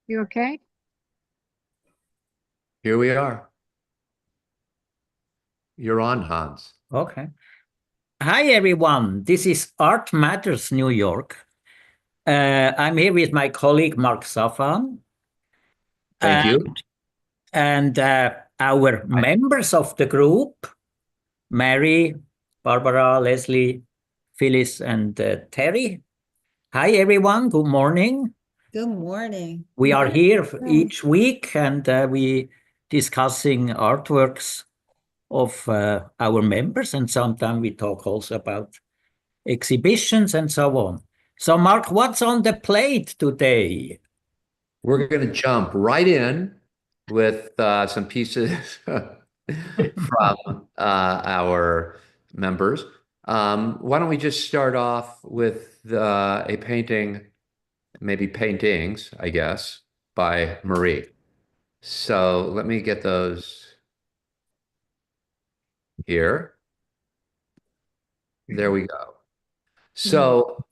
You okay? Here we are. You're on, Hans. Okay. Hi, everyone. This is Art Matters New York. I'm here with my colleague, Mark Safan. Thank you. And our members of the group, Mary, Barbara, Leslie, Phyllis, and Terry. Hi, everyone. Good morning. Good morning. We are here each week, and we discussing artworks of our members, and sometimes we talk also about exhibitions and so on. So, Mark, what's on the plate today? We're going to jump right in with some pieces from our members. Why don't we just start off with a painting, maybe paintings, I guess, by Marie. So let me get those here. There we go. So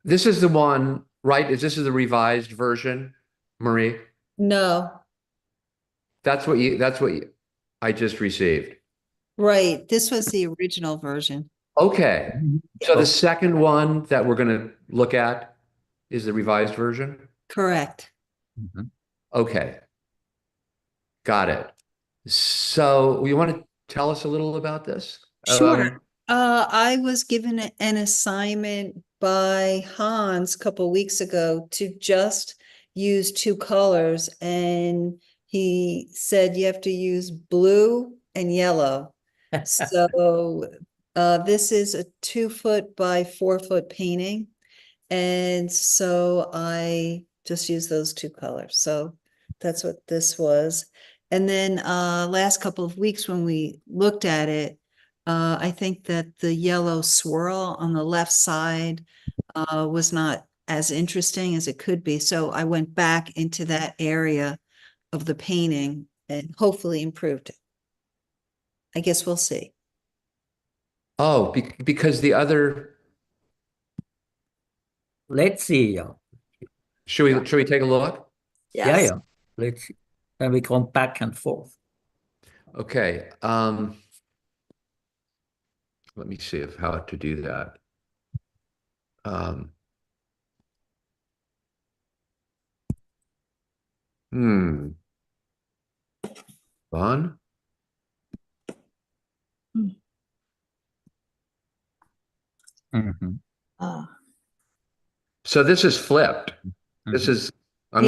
this is the one, right? This is the revised version, Marie? No, That's what I just received. right. This was the original version. Okay. So the second one that we're going to look at is the revised version? Correct. Okay. Got it. So you want to tell us a little about this? Sure. I was given an assignment by Hans a couple weeks ago to just use two colors, and he said you have to use blue and yellow. So this is a 2-foot by 4-foot painting, and so I just used those two colors. So that's what this was. And then last couple of weeks when we looked at it, I think that the yellow swirl on the left side was not as interesting as it could be. So I went back into that area of the painting and hopefully improved it. I guess we'll see. Oh, because the other. Let's see. Should we take a look? Yes. Yeah. Let's see. Then we come back and forth. Okay. Let me see how to do that. Fun. So this is flipped. This is. I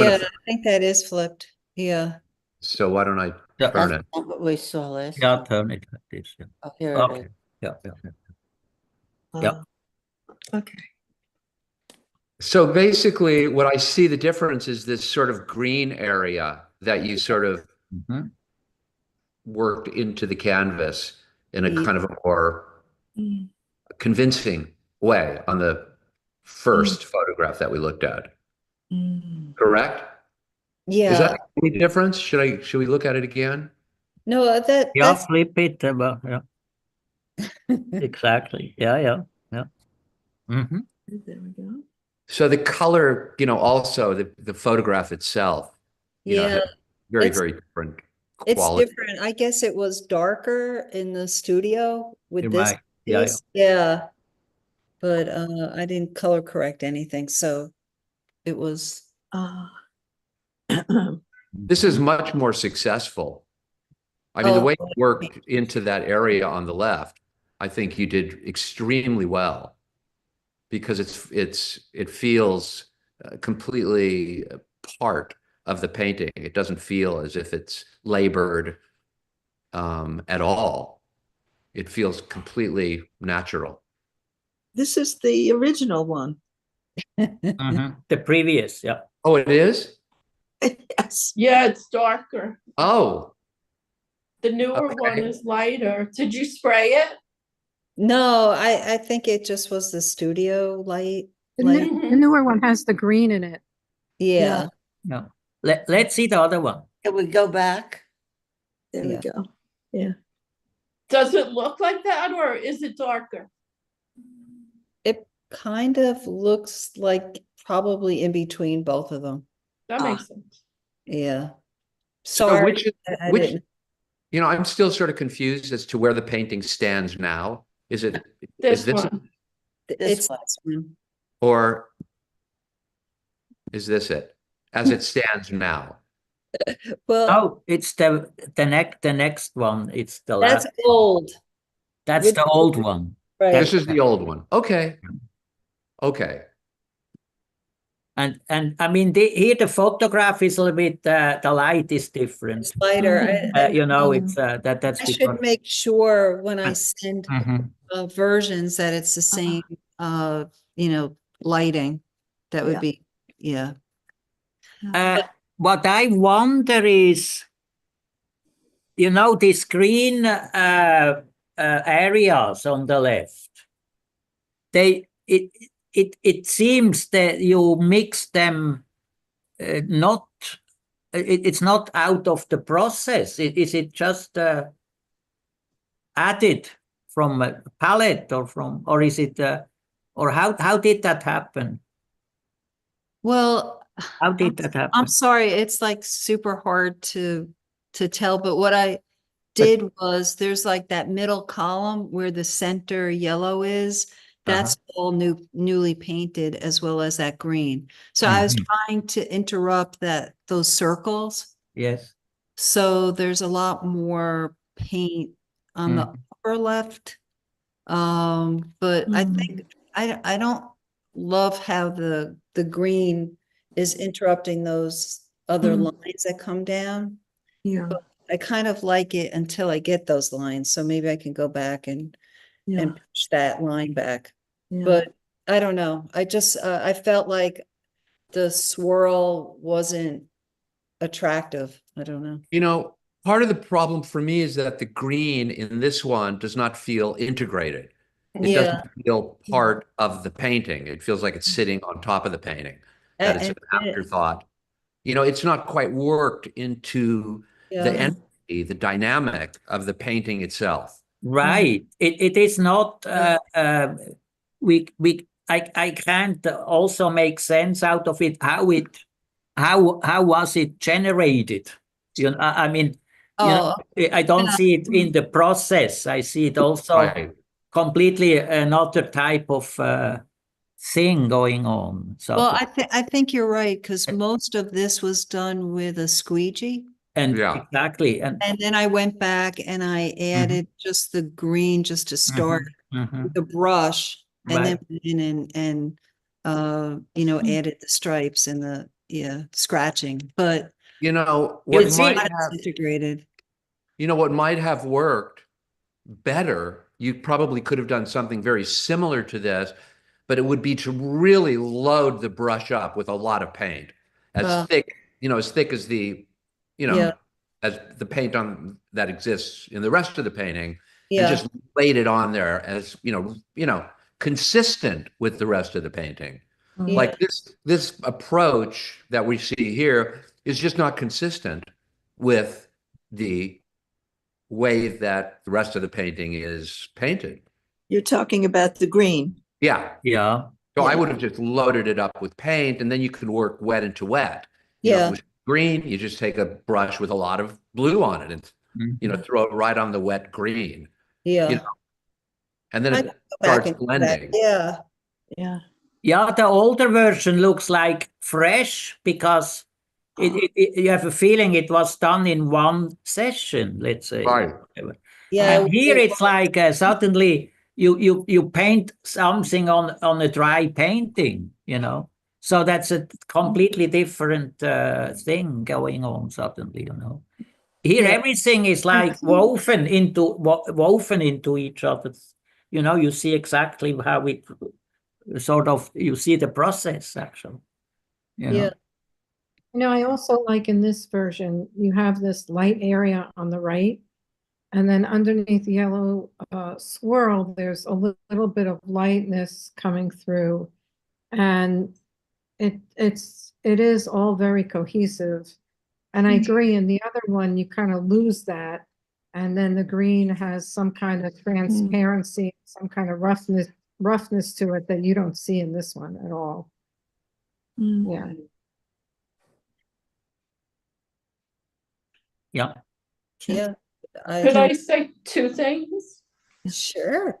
think that is flipped. Yeah. So why don't I turn it? That's not what we saw last. Yeah, turn it like this. Yeah. Oh, here Okay. it is. Yeah. Okay. So basically, what I see the difference is this sort of green area that you sort of worked into the canvas in a kind of a more convincing way on the first photograph that we looked at. Correct? Yeah. Is that any difference? Should we look at it again? No, that's flip it. Yeah. Exactly. Yeah. There we go. So the color, also the photograph itself, Yeah. very, It's- very different It's quality. different. I guess it was darker in the studio with this. Right. Yeah. Yeah. But I didn't color correct anything, so it was This is much more successful. I mean, the way you worked into that area on the left, I think you did extremely well because it feels completely part of the painting. It doesn't feel as if it's labored at all. It feels completely natural. This is the original one. The previous, yeah. Oh, it is? Yes. Yeah, it's darker. Oh. The newer Okay. one is lighter. Did you spray it? No, I think it just was the studio light. The newer one has the green in it. Yeah. No. Let's see the other one. Can we go back? There Yeah. we go. Yeah. Does it look like that or is it darker? It kind of looks like probably in between both of them. That makes sense. Yeah. So Sorry, which I which didn't- I'm still sort of confused as to where the painting stands now. Is it is This this one. it's one. this one. or is this it as it stands now? Well, Oh, it's the next one. It's the that's last. old, That's with- the old one. right? This is the old one. Okay. Okay. And I mean, here the photograph is a little bit. The light is different. It's lighter. You know, it's that's I because. should make sure when I send Mhm. versions that it's the same, lighting. That would Yeah. be, yeah. What I wonder is, these green areas on the left, it seems that you mix them, it's not out of the process. Is it just added from a palette or is it, or how did that happen? Well, How did that happen? I'm sorry, it's like super hard to tell, but what I did was there's like that middle column where the center yellow is. That's all newly painted as well as that green. So I was trying to interrupt those circles. Yes. So there's a lot more paint on the upper left. But I think I don't love how the green is interrupting those other lines that come down. Yeah. I kind of like it until I get those lines. So maybe I can go back and push that line back. Yeah. But I don't know. I just I felt like the swirl wasn't attractive. I don't know. Part of the problem for me is that the green in this one does not feel integrated. It doesn't feel part of the painting. It feels like it's sitting on top of the painting, that it's an afterthought. It's not quite worked into the energy, the dynamic of the painting itself. Right. It is not. I can't also make sense out of it. How was it generated? I mean, I don't see it in the process. I see it also completely another type of thing going on. So, Well, I think you're right, because most of this was done with a squeegee. and exactly, And then I went back and I added just the green just to start with the brush, and then went in and added the stripes and the scratching. But what might have integrated. What might have worked better, you probably could have done something very similar to this, but it would be to really load the brush up with a lot of paint, as thick as the, as the paint on that exists in the rest of the painting, and just laid it on there as, consistent with the rest of the painting. Like this approach that we see here is just not consistent with the way that the rest of the painting is painted. You're talking about the green. Yeah. Yeah. So I would have just loaded it up with paint, and then you can work wet into wet. Yeah. With green, you just take a brush with a lot of blue on it and throw it right on the wet green. Yeah. And then I it can go back starts and do that. blending. Yeah. Yeah. Yeah, the older version looks like fresh because you have a feeling it was done in one session, let's say. Right. Yeah. And here it's like suddenly you paint something on a dry painting, So that's a completely different thing going on suddenly, Here everything is like woven into each other. You see exactly how it you see the process actually. Yeah. I also like in this version, you have this light area on the right, and then underneath the yellow swirl, there's a little bit of lightness coming through, and it is all very cohesive. And I agree, in the other one, you kind of lose that, and then the green has some kind of transparency, some kind of roughness to it that you don't see in this one at all. Yeah. Yeah. Yeah. Could I say two things? Sure.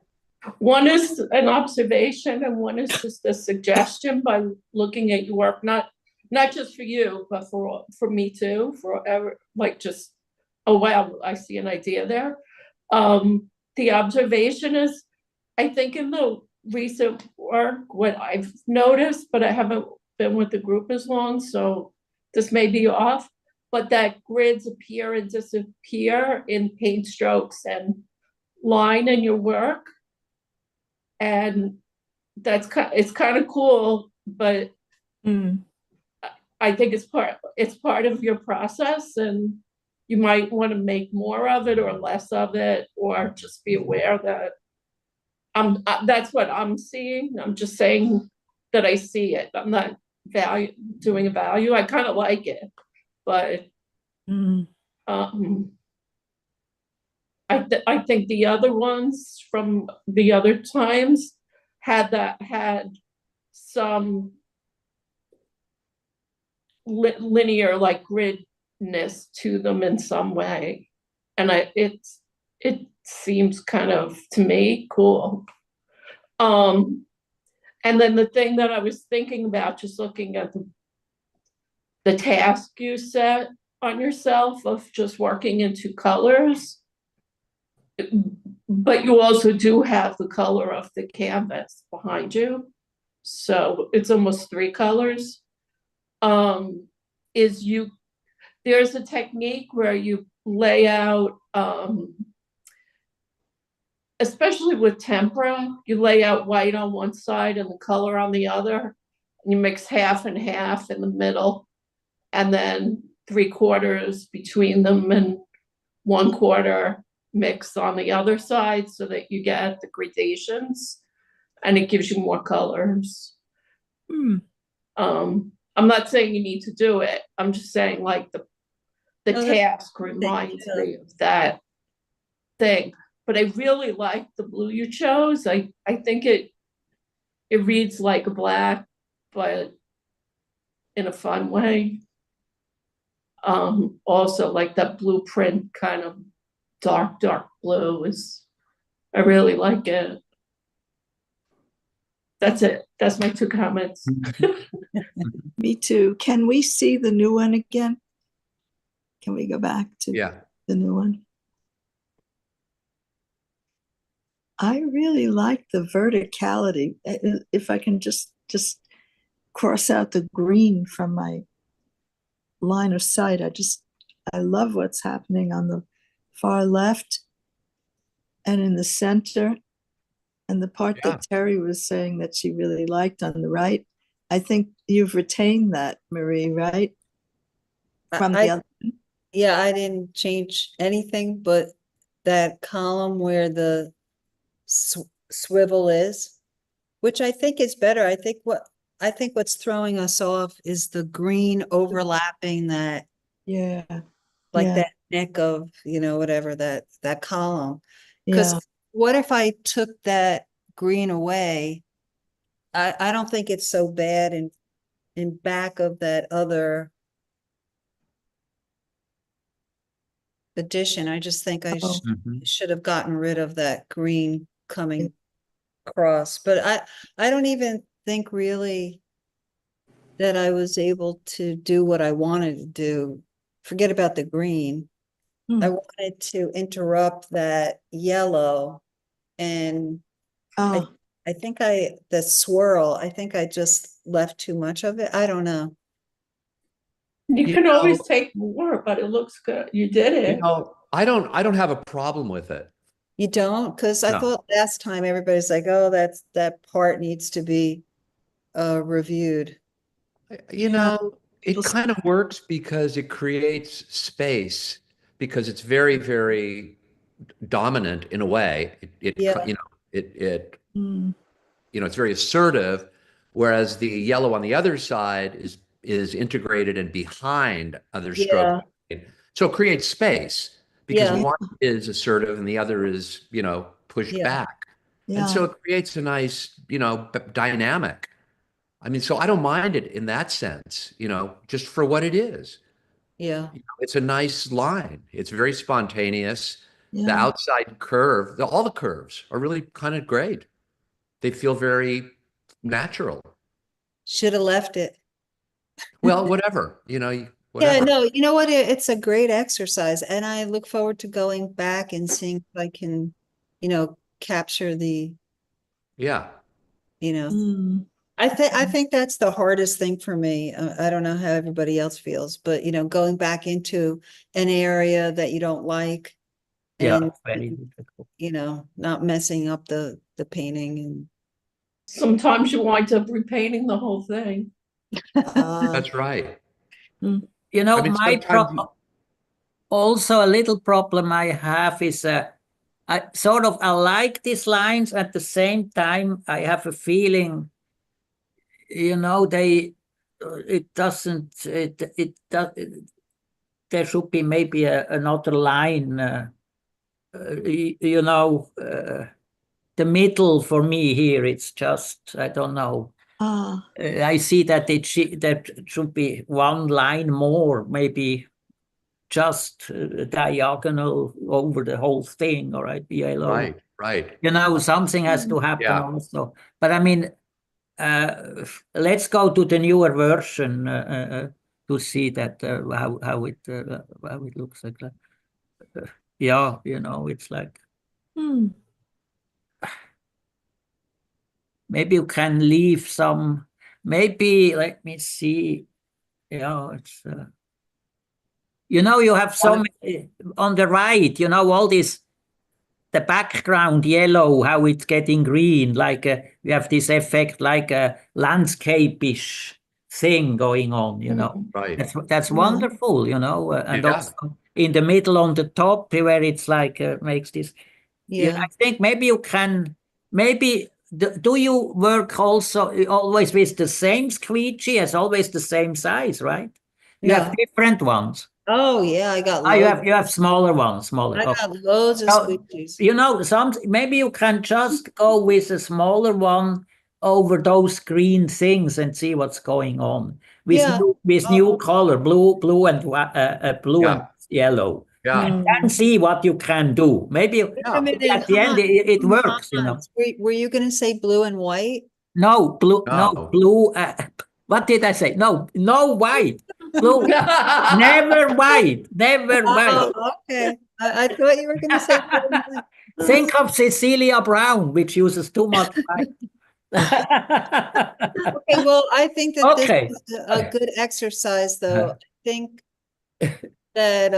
One is an observation and one is just a suggestion by looking at your work, not just for you, but for me too, forever, like just, oh wow, I see an idea there. The observation is, I think in the recent work, what I've noticed, but I haven't been with the group as long, so this may be off, but that grids appear and disappear in paint strokes and line in your work. And it's kind of cool, but I think it's part of your process, and you might want to make more of it or less of it, or just be aware that that's what I'm seeing. I'm just saying that I see it. I'm not doing a value. I kind of like it, but I think the other ones from the other times had some linear, like gridness to them in some way, and it seems kind of, to me, cool. And then the thing that I was thinking about, just looking at the task you set on yourself of just working in two colors, but you also do have the color of the canvas behind you, so it's almost three colors. There's a technique where you lay out, especially with tempera, you lay out white on one side and the color on the other, and you mix half and half in the middle, and then 3/4 between them and 1/4 mix on the other side, so that you get the gradations, and it gives you more colors. I'm not saying you need to do it. I'm just saying, like, the task reminds me of that thing. But I really like the blue you chose. I think it reads like a black, but in a fun way. Also, like that blueprint kind of dark blue I really like it. That's it. That's my two comments. Me too. Can we see the new one again? Can we go back to the new one? I really like the verticality. If I can just cross out the green from my line of sight, I love what's happening on the far left and in the center, and the part that Terry was saying that she really liked on the right. I think you've retained that, Marie, right? From the other. Yeah, I didn't change anything but that column where the swivel is, which I think is better. I think what's throwing us off is the green overlapping that, that neck of, whatever that column. Because what if I took that green away? I don't think it's so bad in back of that other edition. I just think I should have gotten rid of that green coming across. But I don't even think really that I was able to do what I wanted to do. Forget about the green. I wanted to interrupt that yellow, and I think the swirl, I think I just left too much of it. I don't know. You can always take more, but it looks good. You did it. I don't have a problem with it. You don't? Because I thought last time everybody's like, oh, that part needs to be reviewed. It kind of works because it creates space, because it's very, very dominant in a way. It's very assertive, whereas the yellow on the other side is integrated and behind other strokes. So it creates space because one is assertive and the other is, pushed back. And so it creates a nice, dynamic. I mean, so I don't mind it in that sense, you know, just for what it is. Yeah. You know, it's a nice line. It's very spontaneous. The Yeah. outside curve, all the curves are really kind of great. They feel very natural. Should have left it. Well, whatever, you know, Yeah, whatever. no, you know what? It's a great exercise, and I look forward to going back and seeing if I can, capture the, Yeah. Mm. I think that's the hardest thing for me. I don't know how everybody else feels, but going back into an area that you don't like Yeah, and very difficult. not messing up the painting and Sometimes you wind up repainting the whole thing. That's right. You know, I mean, my sometimes also a little problem I have is I like these lines. At the same time, I have a feeling, it doesn't, it does, there should be maybe another line, the middle for me here, it's just, I don't know. I see that that should be one line more, maybe just diagonal over the whole thing, or yellow. right, right. Something has to happen Yeah. also. But I mean, let's go to the newer version to see that how it looks like. Yeah, it's like maybe you can leave some. Maybe let me see. It's. You have some on the right. All this. The background yellow, how it's getting green, like you have this effect, like a landscape-ish thing going on. Right. That's wonderful. And Yeah. also in the middle on the top where it's like makes this. I think maybe you can. Maybe do you work also always with the same squeegee as always the same size, right? You have different ones. Oh yeah, I got You have smaller ones, smaller. I got loads of squeegees. Maybe you can just go with a smaller one over those green things and see what's going on with new color, blue and yellow. Yeah. And then see what you can do. Maybe at the end it works. Were you going to say blue and white? No, blue. No. No, blue. What did I say? No white. Blue. Never white. Never white. Okay. I thought you were going to say blue and white. Think of Cecilia Brown, which uses too much white. Okay, well, I think that this is a good exercise, though. I think that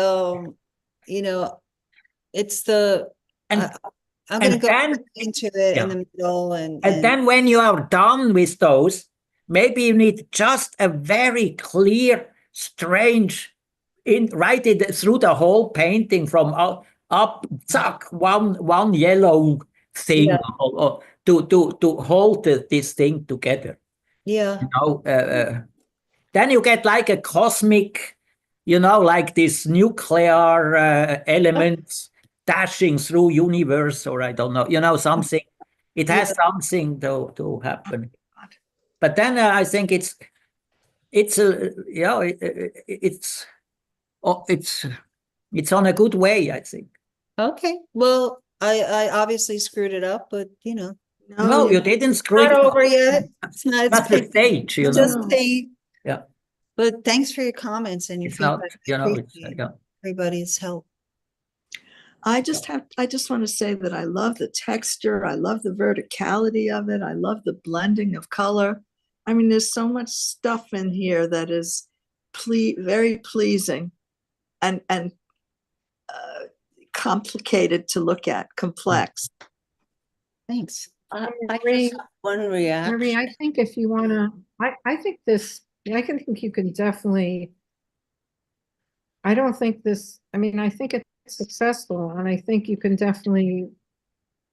it's the I'm going to go into it in the middle, and then when you are done with those, maybe you need just a very clear, strange, write it through the whole painting from up, zack, one yellow thing to hold this thing together. Yeah. Then you get like a cosmic, like this nuclear elements dashing through universe, or I don't know, something. It has something to happen. But then I think it's on a good way, I think. Okay. Well, I obviously screwed it up, but No, you didn't screw it not up. over yet. It's not. That's the stage, It's just paint. Yeah. But thanks for your comments and your feedback. Everybody's help. I just want to say that I love the texture. I love the verticality of it. I love the blending of color. I mean, there's so much stuff in here that is very pleasing and complicated to look at, complex. Thanks. I just have one reaction. Marie, I think if you want to, I think you can definitely, I don't think this, I think it's successful, and I think you can definitely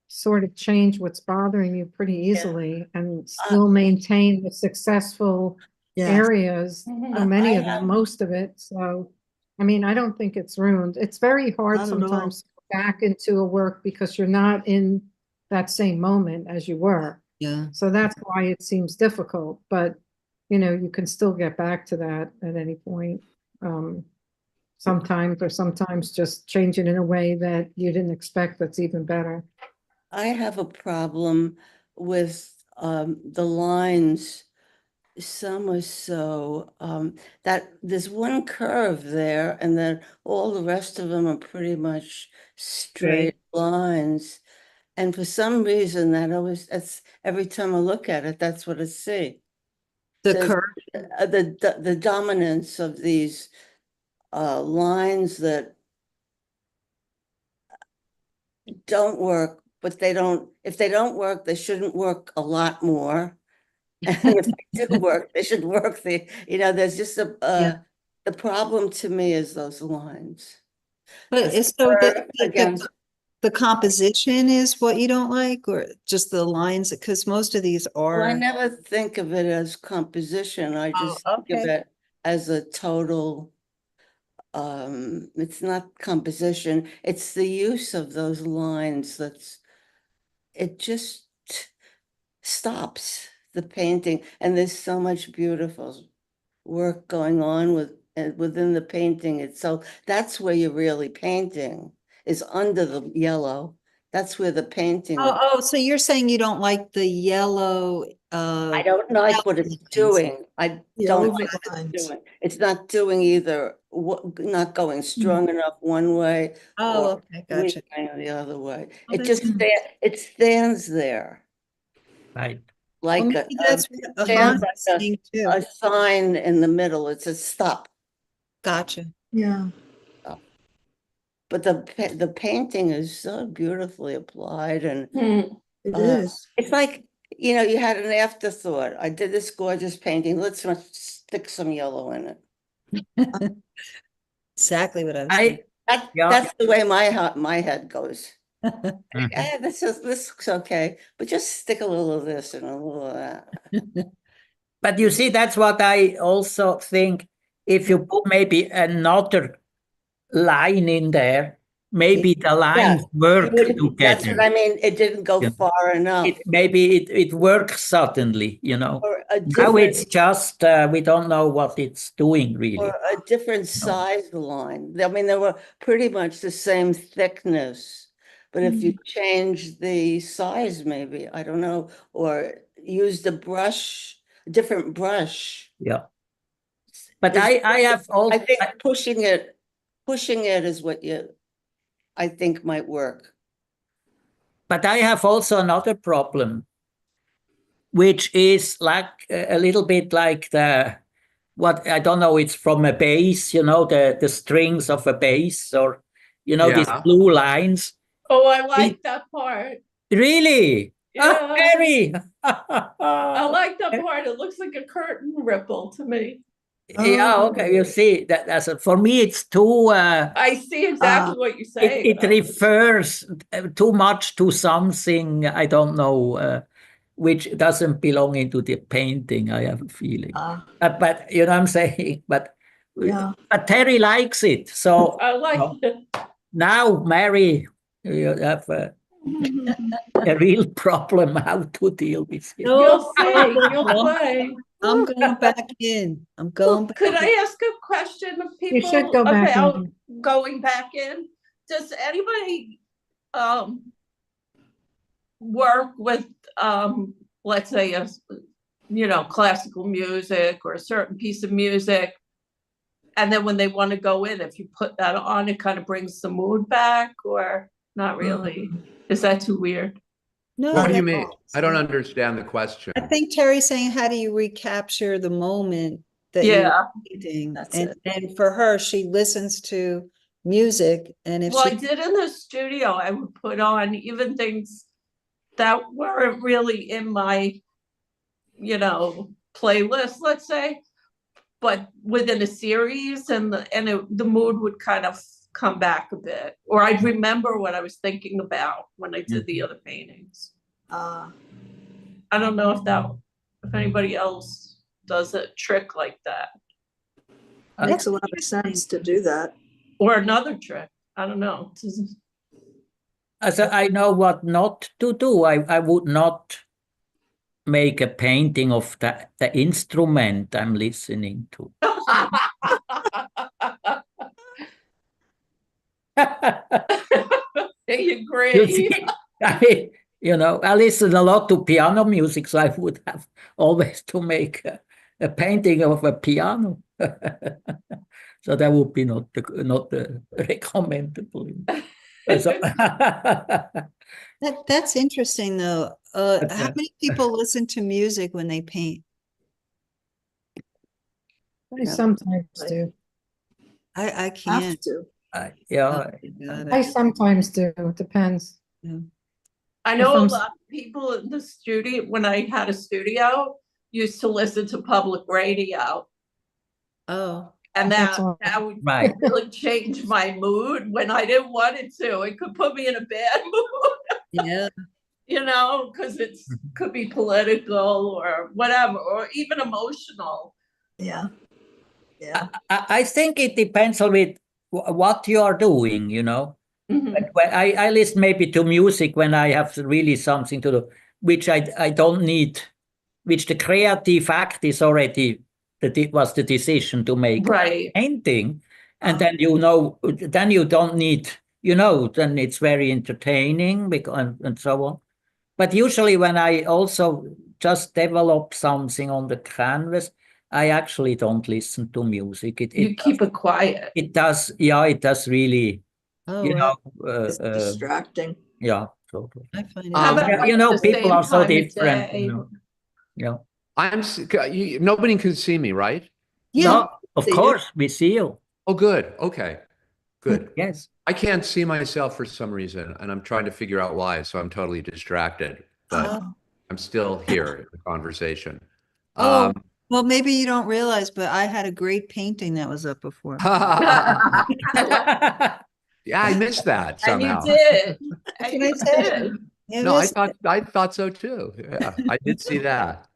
sort of change what's bothering you pretty easily and still maintain the successful areas, so many of them, most of it. So, I don't think it's ruined. It's very hard sometimes to go back into a work because you're not in that same moment as you were. Yeah. So that's why it seems difficult, but you know, you can still get back to that at any point. Sometimes just change it in a way that you didn't expect that's even better. I have a problem with the lines. Some are so that there's one curve there, and then all the rest of them are pretty much straight lines. And for some reason, that's every time I look at it, that's what I see. The So curve. the dominance of these lines that don't work, but if they don't work, they shouldn't work a lot more. And if they do work, they should work there's just the problem to me is those lines. But A so curve against the composition is what you don't like, or just the lines? Because most of these Well, I are. never think of it as composition. I just think of okay. it as a total, it's not composition. It's the use of those lines it just stops the painting. And there's so much beautiful work going on within the painting itself. That's where you're really painting, is under the yellow. That's where the painting. Oh, so you're saying you don't like the yellow? I don't like what it's doing. I don't like what it's doing. It's not doing either, not going strong enough one way. Oh, or okay, gotcha. weakening the other way. Oh, It just it stands there Right. like Well, maybe that's what Hans is saying too. a sign in the middle. It says stop. Gotcha. Yeah. But the painting is so beautifully applied, and It is. it's like, you had an afterthought. I did this gorgeous painting. Let's stick some yellow in it. Exactly what I was saying. That's the way my head goes. Mhm. This looks okay, but just stick a little of this and a little of that. But you see, that's what I also think. If you put maybe another line in there, maybe the lines work That's together. what I mean. It didn't go far enough. Maybe it works suddenly, Or a Now it's different, just, we don't know what it's doing really. or a different size line. I mean, they were pretty much the same thickness, but if you change the size, maybe, I don't know, or used a different brush. Yeah. But I have also, I think pushing it is what I think might work. but I have also another problem, which is like a little bit like what I don't know, it's from a bass, the strings of a bass, or these blue lines. Oh, I like that part. Really? Yeah. Oh, Mary. I like that part. It looks like a curtain ripple to me. Yeah, okay. You see for me it's too. I see exactly what you're saying. It refers too much to something I don't know, which doesn't belong into the painting. I have a feeling, but you know what I'm saying. But Terry likes it, so I like it. Now, Mary, you have a real problem how to deal with it. You'll see. You'll play. I'm going back in. I'm going back Could in. I ask a question of people You should go back about in. going back in? Does anybody work with let's say classical music or a certain piece of music, and then when they want to go in, if you put that on, it kind of brings the mood back, or not really? Is that too weird? No, What do you that's mean? I don't understand the question. I think Terry's saying, how do you recapture the moment that Yeah, you're painting? that's And it. and for her, she listens to music, and if Well, I she did in the studio, I would put on even things that weren't really in my, playlist, let's say, but within a series, and the mood would kind of come back a bit, or I'd remember what I was thinking about when I did the other paintings. I don't know if anybody else does a trick like that, Makes a lot of sense to do that. or another trick. I don't know. As I know what not to do. I would not make a painting of the instrument I'm listening to. They You agree. see, I listen a lot to piano music, so I would have always to make a painting of a piano. So that would be not recommendable. So, That's interesting, though. But, How many people listen to music when they paint? I sometimes do. I Have can't. to. yeah, Oh my God, I sometimes do. It depends. I know If a I'm- lot of people in the studio, when I had a studio, used to listen to public radio. Oh, And That's that, all. that would right. really change my mood when I didn't want it to. It could put me in a bad mood, yeah. because it's could be political or whatever, or even emotional. Yeah. Yeah. I think it depends on what you are doing, Mhm. But when I listen maybe to music when I have really something to do, which I don't need, which the creative act is already, that it was the decision to make Right. painting. And then then you don't need, then it's very entertaining and so on. But usually when I also just develop something on the canvas, I actually don't listen to music. You keep it quiet. It does, it does really, Oh, right. It's distracting. yeah, totally. I find it. How about Yeah, like the people same are so time of different. day? Yeah. Nobody can see me, right? Yeah. No, of See you. course, we see you. Oh, good. Okay, good. Yes. I can't see myself for some reason, and I'm trying to figure out why, so I'm totally distracted, but Oh. I'm still here in the conversation. Oh, well, maybe you don't realize, but I had a great painting that was up before. Yeah, I missed that And you somehow. did. And Can I you say it? did. It No, I was- thought so too. Yeah, I did see that.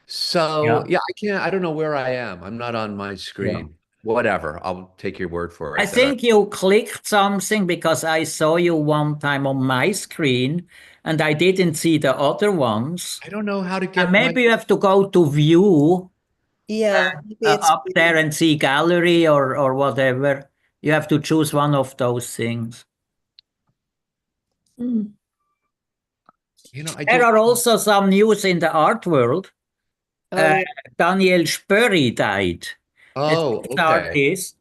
So Yeah. I don't know where I am. I'm not on my screen. Whatever. I'll take your word for it. I think you clicked something because I saw you one time on my screen and I didn't see the other ones. I don't know how to get And maybe you have to go to view Yeah, maybe it's up there and see gallery or whatever. You have to choose one of those things. Mm. There are also some news in the art world. Oh, Daniel Spoerri died. Oh, The okay. artist.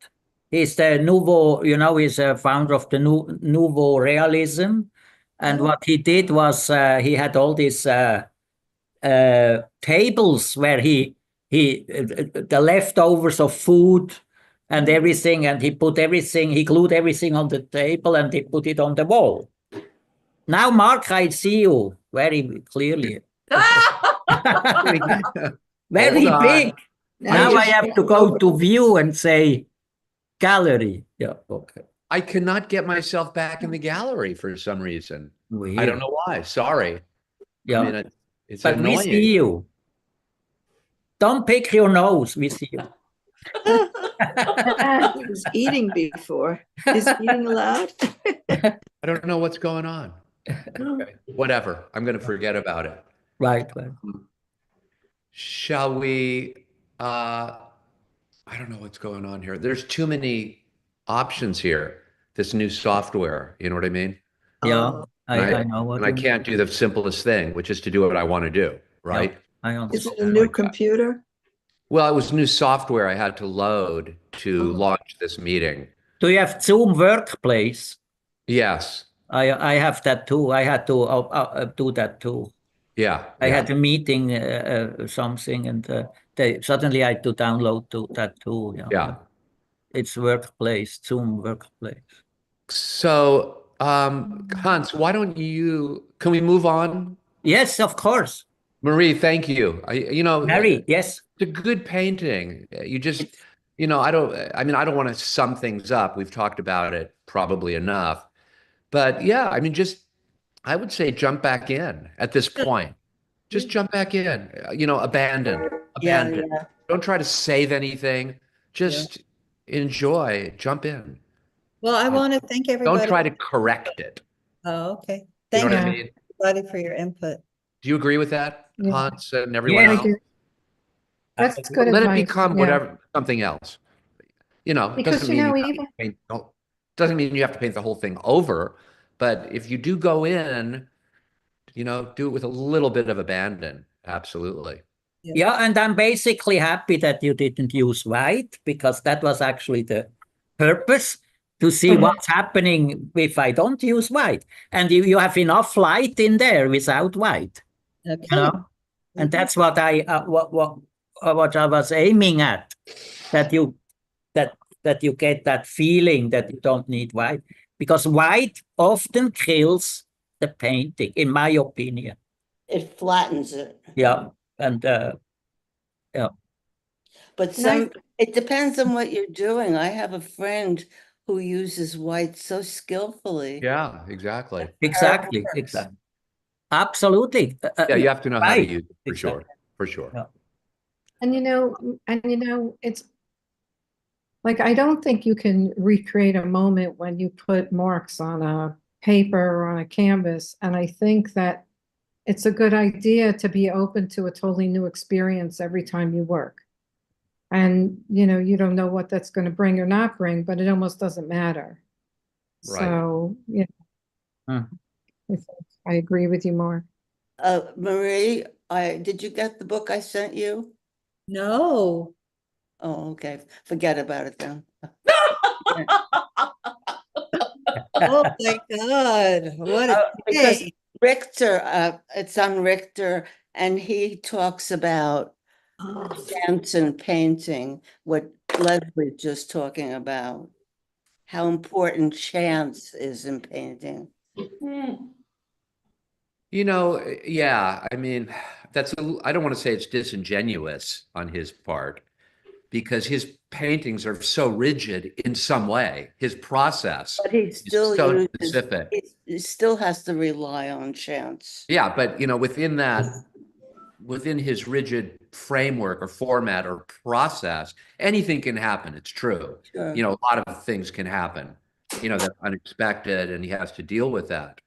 He's the nouveau, he's a founder of the nouveau realism. And what he did was he had all these tables where he the leftovers of food and everything, and he glued everything on the table and he put it on the wall. Now, Mark, I see you very clearly. Very Hold on. big. Now I just- have to go to view and say gallery. Yeah, okay. I cannot get myself back in the gallery for some reason. I don't know why. Sorry. Yeah. I mean, it's But annoying. we see you. Don't pick your nose. We see you. He was eating before. Is eating allowed? I don't know what's going on. Okay. Whatever. I'm going to forget about it. Right. Shall we? I don't know what's going on here. There's too many options here. This new software, you know what I mean? Yeah, I know what And I can't do the simplest thing, which is to do what I want to do, right? I Is understand. it a new computer? Well, it was new software I had to load to launch this meeting. Do you have Zoom Workplace? Yes. I have that too. I had to do that too. Yeah. I had a meeting, something, and suddenly I had to download that too. Yeah. It's Workplace, Zoom Workplace. So, Hans, can we move on? Yes, of course. Marie, thank you. Marie, yes. It's a good painting. You just, I don't want to sum things up. We've talked about it probably enough. But yeah, I mean, I would say jump back in at this point. Just jump back in, abandon. Yeah. Don't try to save anything. Just enjoy, jump in. well, I want to thank everybody. Don't try to correct it. Oh, okay. You know Thank what I Yeah. mean? everybody for your input. Do you agree with that, Yeah. Hans, and everyone Yeah, I else? do. That's good Let it advice. become Yeah. whatever, something else. You know, it Because, doesn't you mean know, you have even to paint, doesn't mean you have to paint the whole thing over, but if you do go in, you know, do it with a little bit of abandon. Absolutely. Yeah, and I'm basically happy that you didn't use white, because that was actually the purpose, to see what's happening if I don't use white. And you have enough light in there without white, Okay. you know? And that's what I was aiming at, that you get that feeling that you don't need white, because white often kills the painting, in my opinion. It flattens it. Yeah, and yeah. But And it depends on what you're doing. I have a friend who uses white so skillfully. Yeah, exactly. Exactly, works. exactly. Absolutely. Yeah, you have to know how to right. use it for Exactly. sure, for sure. Yeah. And you know, it's like, I don't think you can recreate a moment when you put marks on a paper or on a canvas. And I think that it's a good idea to be open to a totally new experience every time you work. And, you know, you don't know what that's going to bring or not bring, but it almost doesn't matter. Right. So, you know, I agree with you more. Marie, did you get the book I sent you? No. Oh, okay. Forget about it then. Oh my God. What a Because day. Richter, it's on Richter, and he talks about Oh, Stanton painting, what Leslie just talking about, how important chance is in painting. You know, yeah, I mean, I don't want to say it's disingenuous on his part, because his paintings are so rigid in some way. His process But he is still so specific. he still has to rely on chance. Yeah, but you know, within his rigid framework or format or process, anything can happen. It's true. Sure. You know, a lot of things can happen, you know, that's unexpected, and he has to deal with that.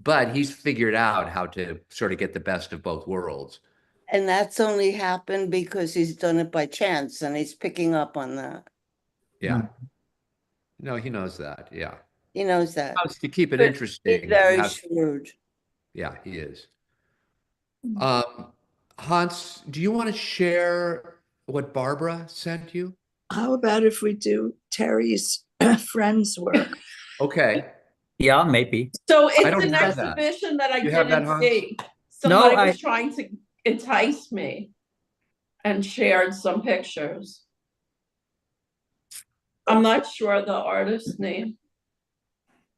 But he's figured out how to sort of get the best of both worlds. And that's only happened because he's done it by chance, and he's picking up on that. Yeah. No, he knows that. Yeah. He knows that. He wants to keep it But interesting. he's very Have- shrewd. Yeah, he is. Hans, do you want to share what Barbara sent you? how about if we do Terry's friend's work? Okay. Yeah, maybe. So I it's don't an have that. exhibition that I You have that, didn't Hans? see. No, Somebody I- was trying to entice me and shared some pictures. I'm not sure the artist's name.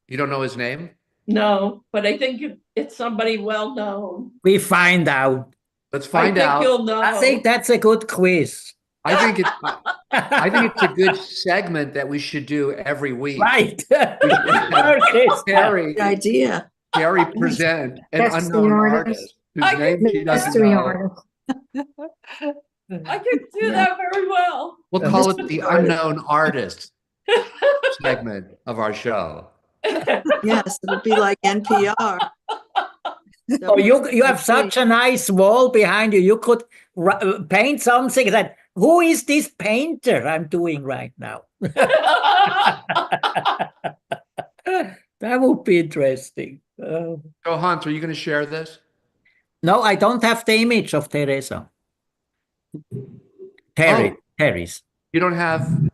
You don't know his name? No, but I think it's somebody well known. We find out. Let's I find think out. you'll know. I think that's a good quiz. I think it's a good segment that we should do every week. Right. Okay, Terry, Good idea. Terry present an That's the unknown artist. artist whose name she doesn't Mystery know. artist. I could do that very well. We'll call it the unknown artist segment of our show. Yes, it'll be like NPR. Oh, you have such a nice wall behind you. You could paint something that, who is this painter I'm doing right now? That would be interesting. So Hans, are you going to share this? No, I don't have the image of Teresa. Terry's. You don't have?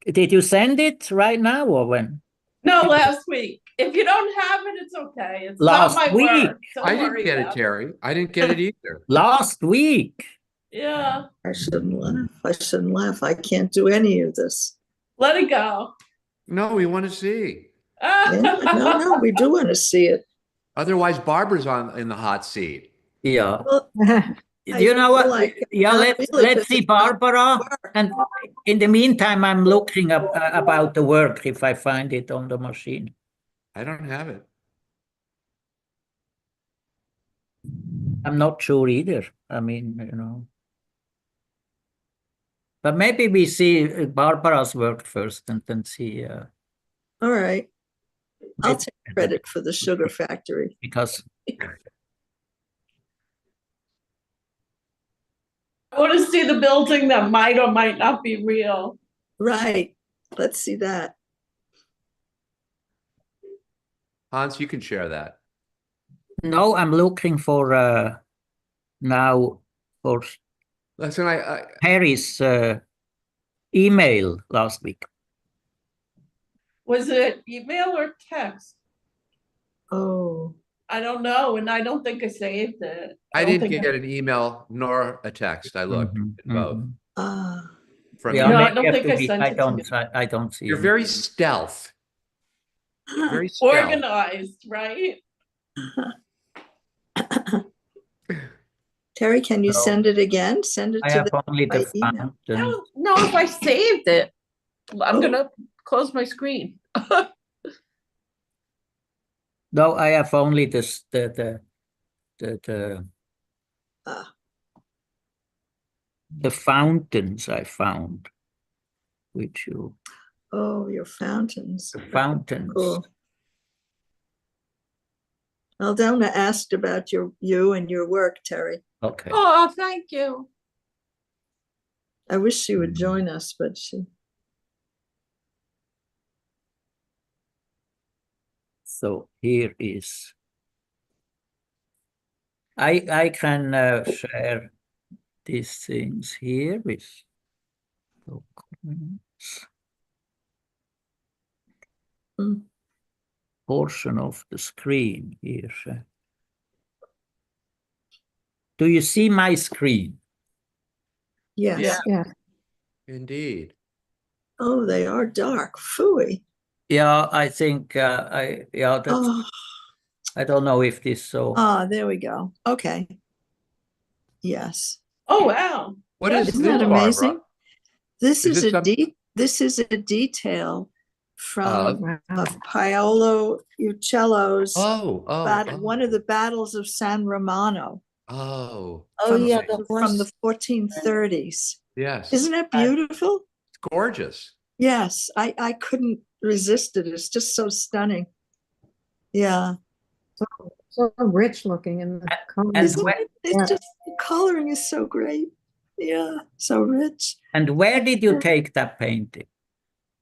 Did you send it right now or when? No, last week. If you don't have it, it's okay. It's Last not my week. work. Don't I didn't worry get it, about Terry. I didn't get it either. Last week. Yeah, I shouldn't laugh. I shouldn't laugh. I can't do any of this. let it go. No, we want to see. Yeah, no, we do want to see it. Otherwise, Barbara's in the hot seat. Yeah. Well, You know what? like Yeah, not let's really, 'cause see it's not Barbara. work. And in the meantime, I'm looking up about the work if I find it on the machine. I don't have it. I'm not sure either. I mean, you know. But maybe we see Barbara's work first and then see, All right. I'll take credit for the sugar factory. because want to see the building that might or might not be real. Right. Let's see that. Hans, you can share that. No, I'm looking for now for Listen, Harry's email last week. Was it email or text? Oh, I don't know, and I don't think I saved it. I don't didn't think get an email nor a text. I looked at both. ah, From Yeah, you. No, I maybe don't have think to I be- sent I it to don't. you. I don't see. You're it. very stealth. Very stealth. Organized, right? Terry, can you No. send it again? Send it I to have only the by email. I fountain. don't know if I saved it. I'm Oh. gonna close my screen. No, I have only this the Ah, fountains I found, which you oh, your fountains. the fountains. Cool. Aldona asked about you and your work, Terry. Okay. Oh, thank you. I wish she would join us, but she. So here is. I can share these things here with documents. Mm. Portion of the screen here. Do you see my screen? Yes. Yeah. Yeah. Indeed. Oh, they are dark. Phooey. Yeah, I think that's, Oh, I don't know if this so. there we go. Okay. Yes. Oh, wow. What is Isn't this, that amazing? Barbara? This Is is this this is a detail from Wow. of Paolo Uccello's Oh. one of the battles of San Romano Oh. Oh, from, yeah, from the 1430s. Yes. Isn't it beautiful? It's gorgeous. Yes, I couldn't resist it. It's just so stunning. Yeah. So rich looking in the colors. Isn't where- it? It's just the coloring is so great. Yeah, so rich. And where did you take that painting?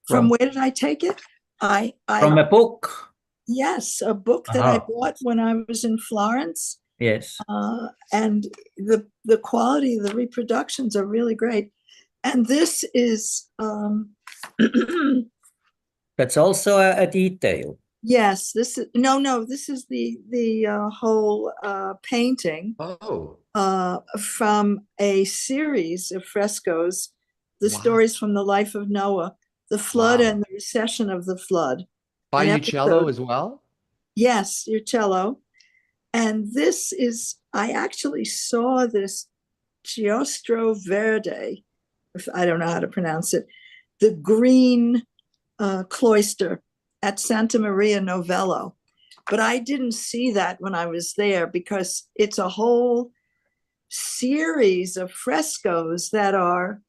From where did I take it? From a book. Yes, a book that I Uh-huh. bought when I was in Florence. Yes. And the quality of the reproductions are really great. And this is That's also a detail. yes, this is no, this is the whole painting Oh. from a series of frescoes, the Wow. stories from the life of Noah, the flood Wow. and the recession of the flood. By An Uccello episode. as well? Yes, Uccello. And this is, I actually saw this Chiostro Verde, if I don't know how to pronounce it, the green cloister at Santa Maria Novello. But I didn't see that when I was there because it's a whole series of frescoes that are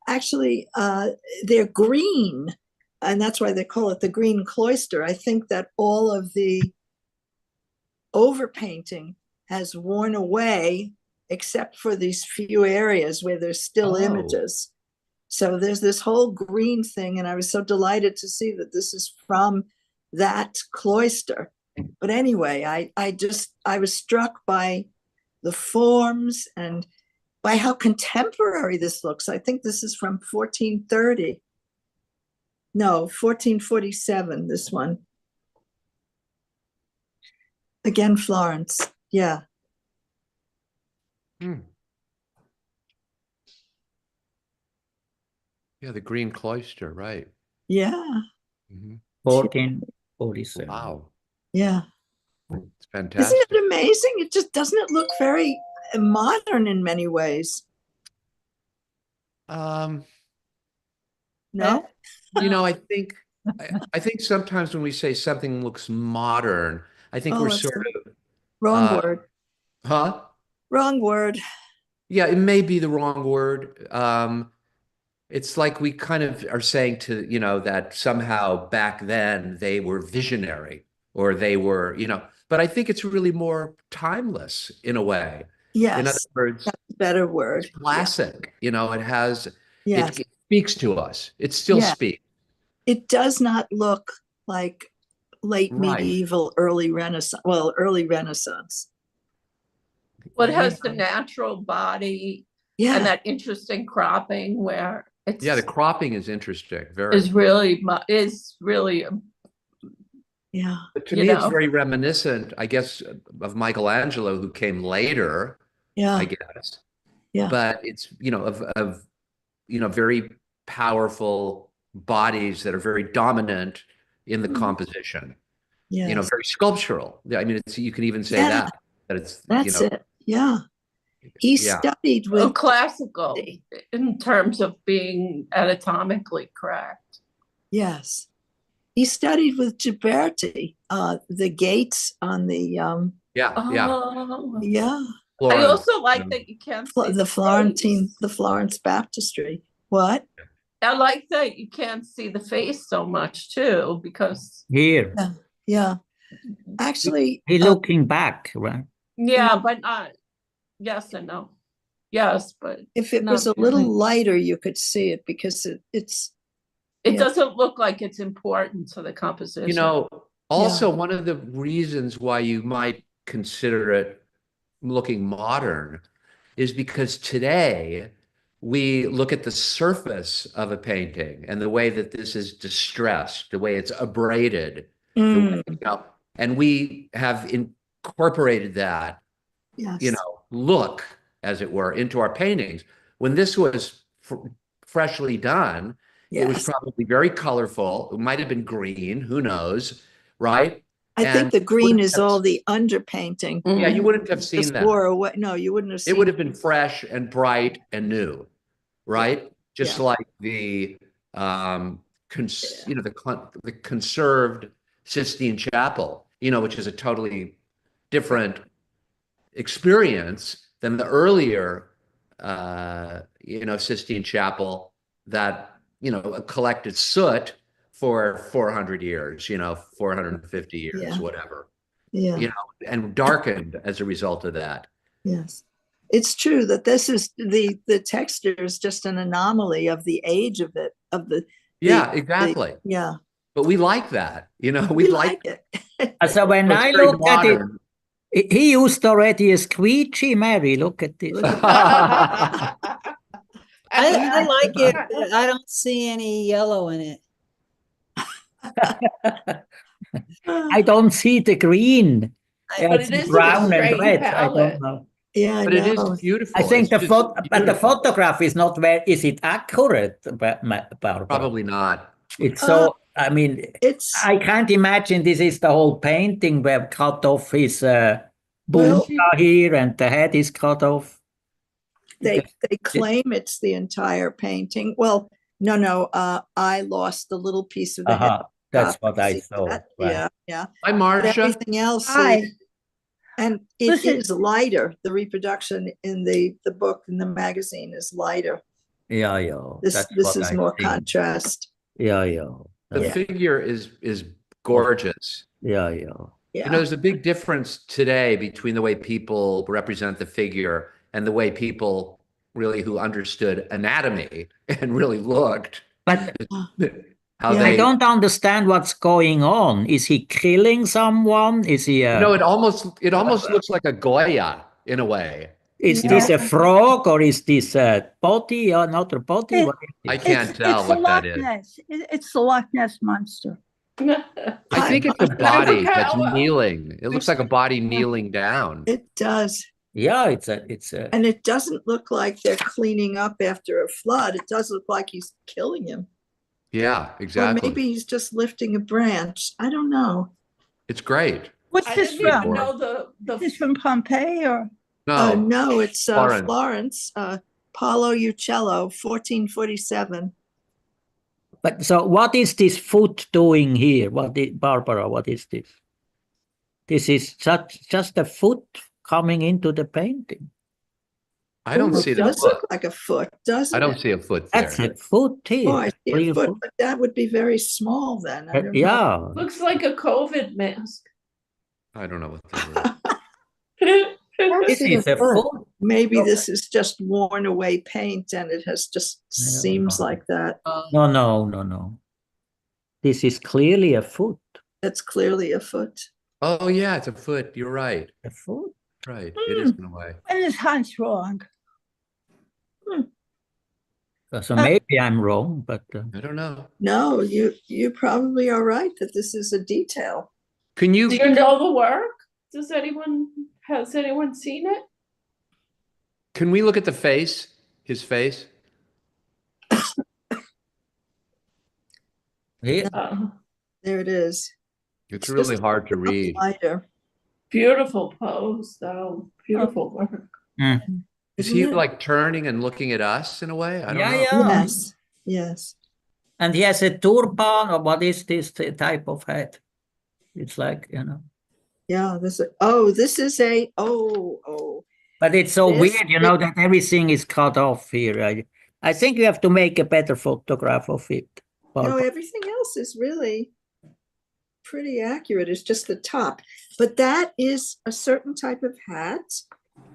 actually, they're green. And that's why they call it the green cloister. I think that all of the overpainting has worn away, except for these few areas where there's still images. So there's this whole green thing, and I was so delighted to see that this is from that cloister. But anyway, I was struck by the forms and by how contemporary this looks. I think this is from 1430. No, 1447, this one. Again, Florence. Yeah. Hmm. Yeah, the green cloister, right. Yeah. Mhm. 1447. Wow. Yeah. It's fantastic. Isn't it amazing? It just doesn't it look very modern in many ways? No? I think sometimes when we say something looks modern, I think we're that's sort a of wrong word. huh? Wrong word. Yeah, it may be the wrong word. It's like we kind of are saying to, that somehow back then they were visionary or they were, but I think it's really more timeless in a way. Yes. In other words, That's a better word. it's classic. You know, Yes. it speaks to us. It still Yeah. speaks. It does not look like late Right. medieval, early Renaissance. Well, early Renaissance. Well, it has the natural body Yeah. and that interesting cropping where it's Yeah, the cropping is interesting. Very. is really Yeah. But to you me, it's know. very reminiscent, I guess, of Michelangelo, who came later, Yeah. I guess. Yeah. But it's, of very powerful bodies that are very dominant in the composition. Yes. Very sculptural. I mean, you can even say Yeah. that it's, That's it. Yeah. He Yeah. studied with classical in terms of being anatomically correct. Yes. He studied with Ghiberti, the gates on the yeah. Oh. yeah, I Florence, also like that you can't see the Florentine, face. the Florence Baptistry. What? I like that you can't see the face so much too, because Here, Yeah. Actually, he looking back, right? yeah, but not yes and no. Yes, but if it not was a little really. lighter, you could see it because it's It yeah. doesn't look like it's important to the composition. Also one of the reasons why you might consider it looking modern is because today we look at the surface of a painting and the way that this is distressed, the way it's abraded, the way, and we have incorporated that, Yes. look, as it were, into our paintings. When this was freshly done, it was Yes. probably very colorful. It might have been green, who knows, right? I think the green is all the underpainting. Yeah, you wouldn't have seen Just that. wore away. No, you wouldn't have seen It would have been fresh and bright and new, right? Just Yeah. like the the conserved Sistine Chapel, which is a totally different experience than the earlier Sistine Chapel that collected soot for 400 years, 450 years, Yeah. whatever, Yeah. and darkened as a result of that. Yes. It's true that this is the texture is just an anomaly of the age of it, Exactly. Yeah. But we like that, We like it. So when So it's I very look at modern. it, he used already a squeegee, Mary. Look at this. I like it, but I don't see any yellow in it. I don't see the green. But It's it is a brown and strange red. I palette. don't know. Yeah, I But it is know. beautiful. I think It's but the beautiful. photograph is not is it accurate, Barbara? Probably not. It's so, I mean, I can't imagine this is the whole painting where cut off his bunda here and the head is cut off. They claim it's the entire painting. Well, no. I lost a little piece of the head. That's what I saw. Right. Yeah. Hi, Marcia. Everything else. Hi. And it is lighter. The reproduction in the book in the magazine is lighter. Yeah. This is more contrast. Yeah. The figure is gorgeous. Yeah. There's a big difference today between the way people represent the figure and the way people really who understood anatomy and really looked. But how I don't understand what's going on. Is he killing someone? Is he? No, it almost looks like a Goya in a way. Is this a frog or is this a body or not a body? I can't tell what that is. It's the Loch Ness Monster. I think it's a body that's kneeling. It looks like a body kneeling down. It does. Yeah, it's a. And it doesn't look like they're cleaning up after a flood. It does look like he's killing him. Yeah, exactly. Or maybe he's just lifting a branch. I don't know. It's great. What's this from? Is this from Pompeii or? No, it's Florence. Paolo Uccello, 1447. But so what is this foot doing here? Barbara, what is this? This is just a foot coming into the painting. I don't see the foot. It does look like a foot, doesn't it? I don't see a foot there. That's a foot here. Oh, I see a foot, but that would be very small then. I don't know. Looks like a COVID mask. I don't know what that is. This is a foot. Maybe this is just worn away paint and it has just seems like that. No. This is clearly a foot. That's clearly a foot. Oh, yeah, it's a foot. You're right. A foot. Right. It is in a way. When is Hans wrong? So maybe I'm wrong, but I don't know. No, you probably are right that this is a detail. Can Do you, you know the work? Has anyone seen it? can we look at the face, his face? here, There it is. It's really hard to read. Lighter. Beautiful pose, though. Beautiful work. Is he like turning and looking at us in a way? I don't know. yeah. Yes. And he has a turban, or what is this type of hat? It's like, Yeah, this is a But it's so This- weird, that everything is cut off here. I think you have to make a better photograph of it. no, everything else is really pretty accurate. It's just the top. But that is a certain type of hat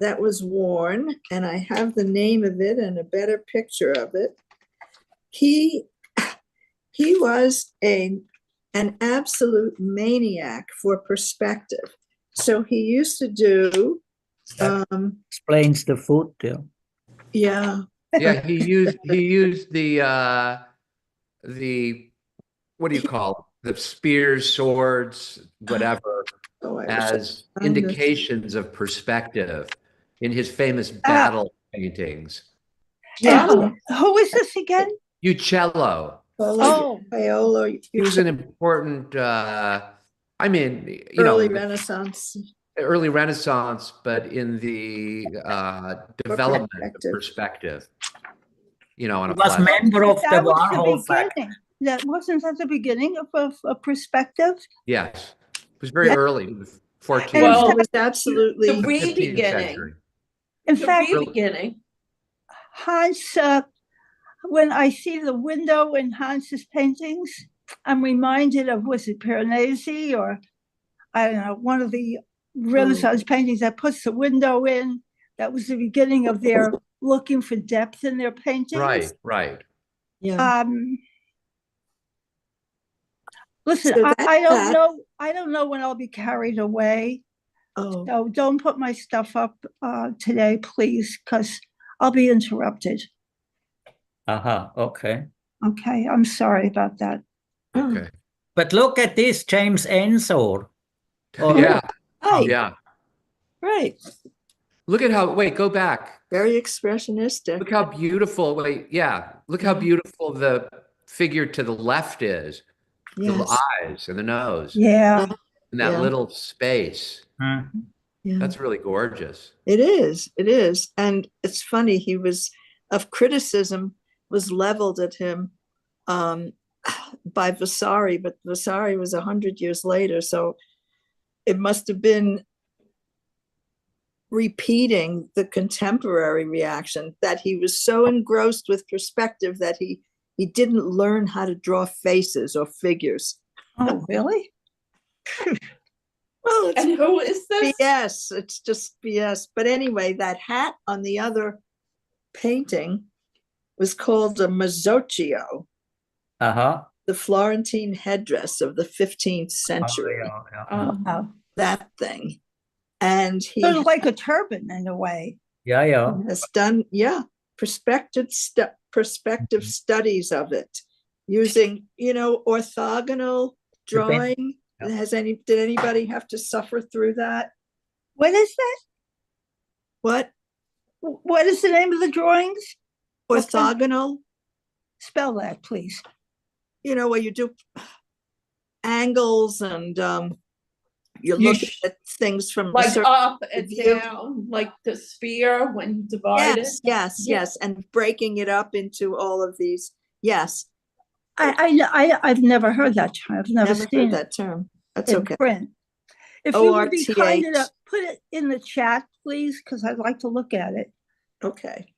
that was worn, and I have the name of it and a better picture of it. He was an absolute maniac for perspective. So he used to do Explains the foot. yeah. Yeah, he used the what do you call it? The spears, swords, whatever, Oh, I wish as I found this. indications of perspective in his famous battle paintings. Yeah. Who is this again? Uccello. Paolo, He was an important early Renaissance, but in the development of perspective, on a He was flat. member of the That was Warhol the fact. beginning. That wasn't at the beginning of a perspective. Yes, it was very Yeah. early, 14th. Well, it was absolutely the 15th re-beginning. century. In The fact, re-beginning. Hans, when I see the window in Hans's paintings, I'm reminded of, was it Piranesi or, I don't know, one of the Renaissance paintings that puts the window in. That was the beginning of their looking for depth in their paintings. Right. yeah. Listen, So I don't that- know. I don't know when I'll be carried away. Oh, So don't put my stuff up today, please, because I'll be interrupted. Okay. Okay, I'm sorry about that. Okay. But look at this, James Ensor. Oh, Yeah. right, Yeah. right. Look at how. Wait. Go back. Very expressionistic. Look how beautiful. Wait. Yeah. Look how beautiful the figure to the left is. Yes. The eyes and the nose. Yeah. In that Yeah. little space. Yeah. That's really gorgeous. It is. And it's funny, he was of criticism was leveled at him by Vasari, but Vasari was 100 years later. So it must have been repeating the contemporary reaction that he was so engrossed with perspective that he didn't learn how to draw faces or figures. Oh, really? Well, it's And who is this? BS. It's just BS. But anyway, that hat on the other painting was called a mazzocchio, the Florentine headdress of the 15th century. Oh. That thing. And he Sort of like a turban in a way. has done, perspective studies of it using, orthogonal drawing. Did anybody have to suffer through that? What is that? What? What is the name of the drawings? Orthogonal, Spell that, please. where you do angles and you're You looking at things from a Like certain up and view. down, like the sphere when you divide it. Yes, and breaking it up into all of these. Yes, I've never heard that term. I've never never seen heard it that term. That's in okay. print. If you would be kind ORTH. enough, put it in the chat, please, because I'd like to look at it. Okay.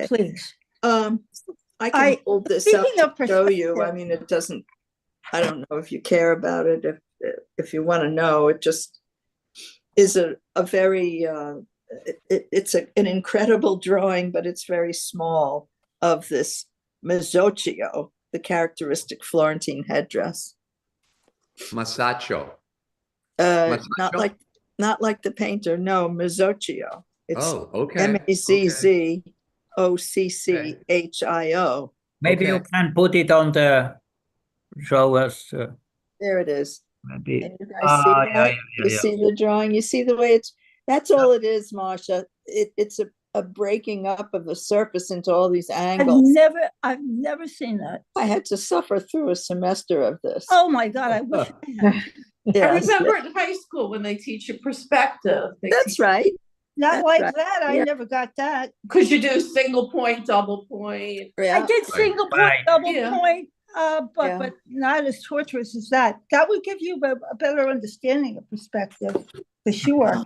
Please. I can hold this up speaking of to show you. I perspective- mean, it doesn't, I don't know if you care about it, if you want to know, it just is a very it's an incredible drawing, but it's very small, of this mazzocchio, the characteristic Florentine headdress. Masaccio. Not like the painter. No, mazzocchio. It's okay. Mazzoccchio. Maybe you can put it on the show us. There it is. Maybe. And you guys see that? You see the drawing? You see the way that's all it is, Marcia. It's a breaking up of the surface into all these angles. I've never seen that. I had to suffer through a semester of this. Oh my God, I wish I had. Yes. I remember in high school when they teach you perspective. That's right. Not like that. I never got that. Because you do single point, double point. Yeah. I did single point, double Yeah. point, but not as torturous as that. That would give you a better understanding of perspective, for sure.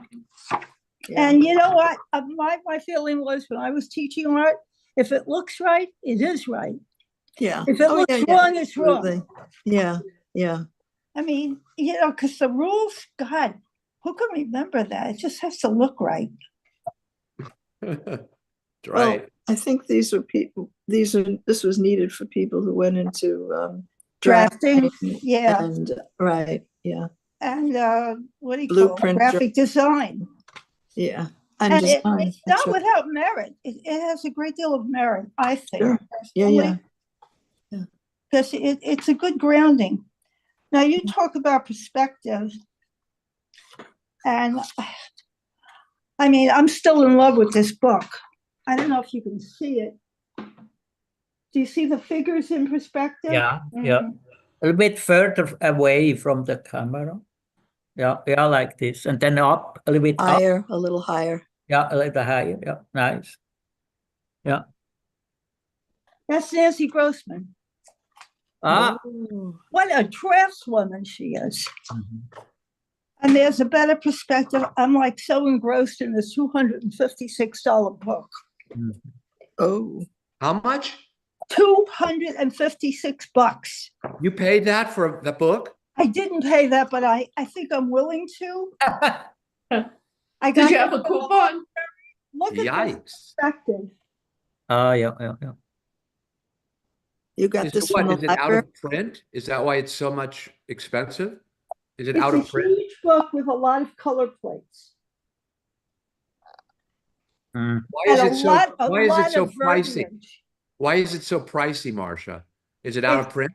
Yeah. And you know what? My feeling was when I was teaching art, if it looks right, it is right. Yeah. If it looks wrong, it's wrong. Yeah. Yeah. I mean, because the rules, God, who can remember that? It just has to look right. Right. Well, I think these were people. This was needed for people who went into Drafting, yeah, and right, yeah, and what do you Blueprint call it? Graphic design. yeah, And design. it's not without merit. It has a great deal of merit, I think. Sure. Yeah. Because it's a good grounding. Now you talk about perspective, and I mean, I'm still in love with this book. I don't know if you can see it. Do you see the figures in perspective? Yeah. A little bit further away from the camera. Yeah, like this. And then up, a little bit Higher, up. a little higher. Yeah, a little higher. Yeah, nice. Yeah. That's Nancy Grossman. Ooh. What a draftswoman she is. And there's a better perspective. I'm like so engrossed in this $256 book. Oh, How much? $256. You paid that for the book? I didn't pay that, but I think I'm willing to. Did you have a coupon? Look at the Yikes. perspective. Yeah. you got this from the Is it out library? of print? Is that why it's so much expensive? Is it It's out a of print? huge book with a lot of color plates. Why And is a it so lot pricey? verbiage. Why is it so pricey, Marcia? Is it out of print?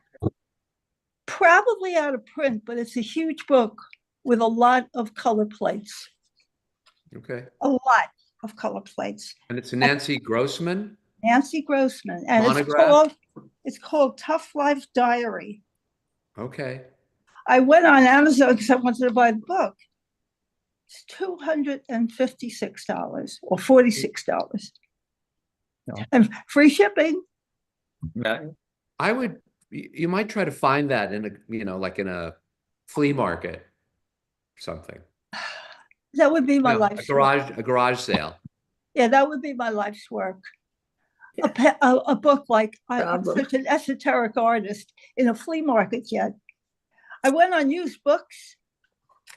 Probably out of print, but it's a huge book with a lot of color plates. Okay. A lot of color plates. And it's Nancy Grossman? Nancy Grossman. And Monograph? it's called Tough Life Diary. Okay. I went on Amazon because I wanted to buy the book. It's $256 or $46. No. And free shipping. You might try to find that in like in a flea market or something. That would be my life's work. A garage sale. Yeah, that would be my life's work. A book like I'm such an esoteric artist in a flea market yet. I went on used books.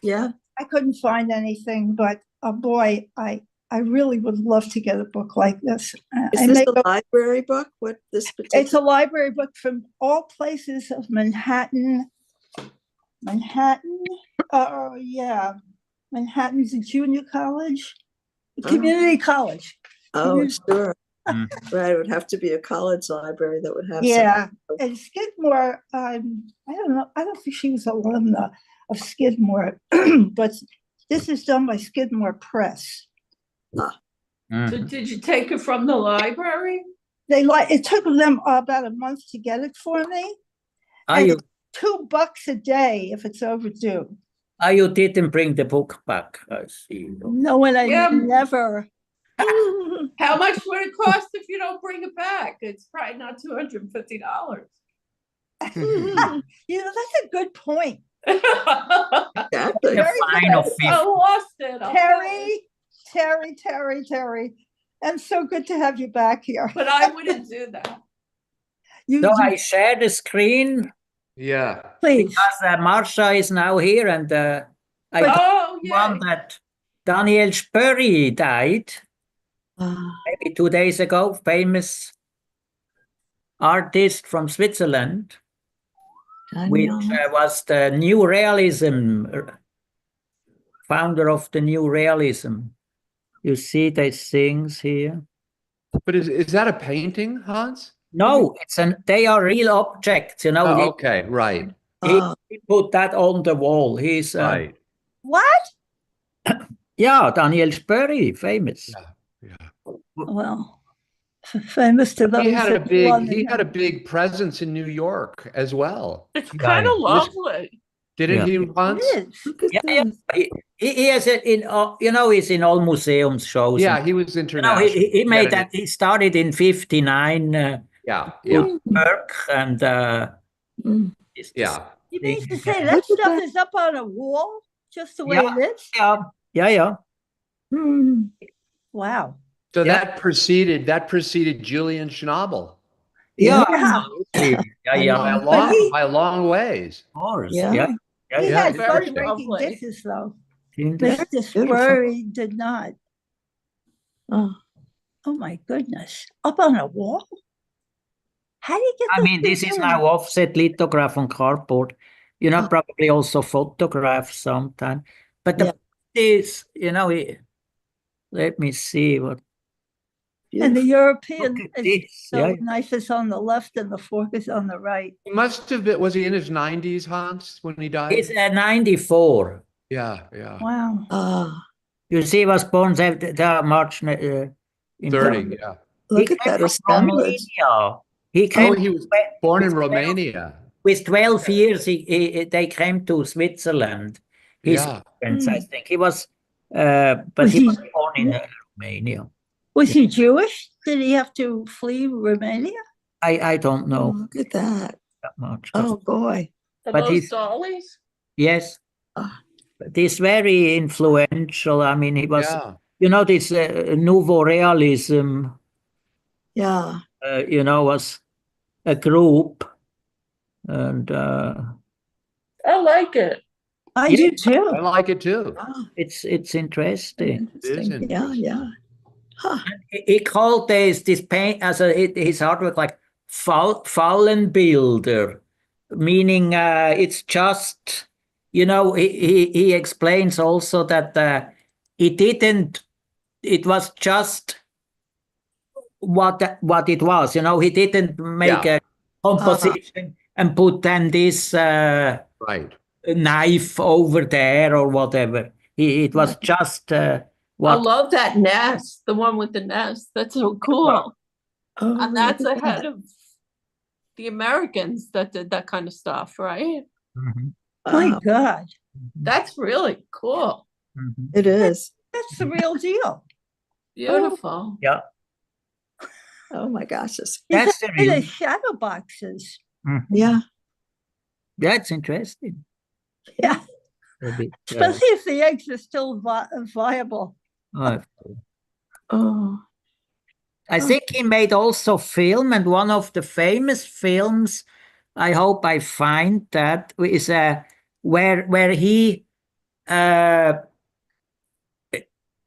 Yeah. I couldn't find anything, but boy, I really would love to get a book like this. Is this a library book? It's a library book from all places of Manhattan. Manhattan's a junior college, community college. Oh, sure. Right, it would have to be a college library that would have. Yeah, and Skidmore. I don't know. I don't think she was an alumna of Skidmore, but this is done by Skidmore Press. So did you take it from the library? It took them about a month to get it for me. It's $2 a day if it's overdue. You didn't bring the book back, I see. No, and I never. How much would it cost if you don't bring it back? It's probably not $250. That's a good point. Exactly. I lost it. Terry. And so good to have you back here. But I wouldn't do that. I share the screen. Yeah. Please. Because Marcia is now here and I want Daniel Spoerri died Ah, maybe 2 days ago, famous artist from Switzerland, which Daniel. was the New Realism, founder of the New Realism. You see these things here? But is that a painting, Hans? No, they are real objects, you know. Oh, okay, right, He put that on the wall. He's right. What? yeah, Daniel Spoerri, famous. Yeah. Well, famous to those He had a that big love he him. had a big presence in New York as well. It's Yeah, kind of yeah. lovely. Didn't Yeah. he, It Hans? is. Look at Yeah, that. he has it in, you know, he's in all museums shows. Yeah, and, he was you know, international. he made had that. He started in '59 Yeah, with work and Mm. yeah. You mean to thing, say yeah. that Look at stuff that. is up on a wall, just the way Yeah. it is? Yeah. Mm. Wow. So Yeah. that preceded Julian Schnabel Yeah, Yeah. absolutely. Yeah, by of he- a long ways. course. Yeah. Yeah. He Yeah, had very fun interesting. breaking Lovely. dishes, though. Interesting. Mr. Beautiful. Spoerri did not. Oh, Oh my goodness. Up on a wall? How do you get I those mean, this things is in? now offset lithograph on cardboard. You know, probably also photographs sometime. But the Yeah. point is, you know, let me see what. And the beautiful. European Look at is this. so Yeah. knife is on the left and the fork is on the right. He must have been, was he in his 90s, Hans, when he died? He's 94. Yeah. Wow. Ah, You see, he was born March in 30, yeah. look He at came that from assemblage. Romania. He came Oh, he was born in Romania. with 12 years. They came to Switzerland. His Yeah. parents, I Mm. think he was, but Was he he- was born in Romania. Was he Jewish? Did he have to flee Romania? I don't Oh, know look at that. that much. But Oh, boy. Are But those he's- dollies? yes, Ah. but he's very influential. I mean, he was, Yeah. you know, this Nouveau Realism, Yeah. you know, was a group. And I like it. I Yeah. do too. I like it too. Ah, it's interesting. interesting. Yeah, interesting. yeah. Huh. He called this paint as his artwork like Fallenbilder, meaning it's just, you know, he explains also that it was just what it was, you know, he didn't make Yeah. a composition and put then this Right. knife over there or whatever. It was just I what love that nest, the one with the nest. That's so cool. Oh, And look that's at ahead that. of the Americans that did that kind of stuff, right? Mhm, My Wow, God. That's really cool. mhm. it is. That's the real deal. Beautiful. Yeah, Oh my gosh. that's the In the real. shadow boxes. Mhm. Yeah. That's interesting. Yeah. A bit, Especially if the eggs are still viable. uh, Oh, I think he made also film, and one of the famous films, I hope I find that, is where he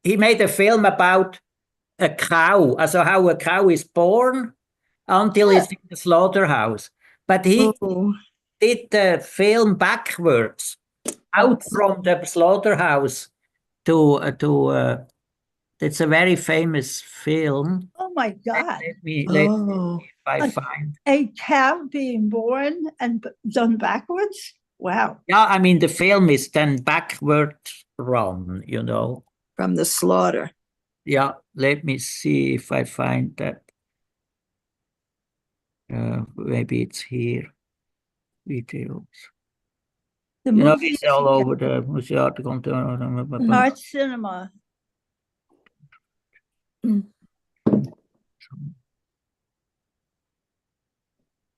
made a film about a cow, also how a cow is born until it's in the slaughterhouse. But he oh, did the film backwards, out from the slaughterhouse to it's a very famous film. Oh my God. Let me oh. if I find. A cow being born and done backwards? Wow. Yeah, I mean the film is then backward run, you know. From the slaughter. Yeah, let me see if I find that. Maybe it's here. Videos. The You know, movie it's all is over the museum. art cinema.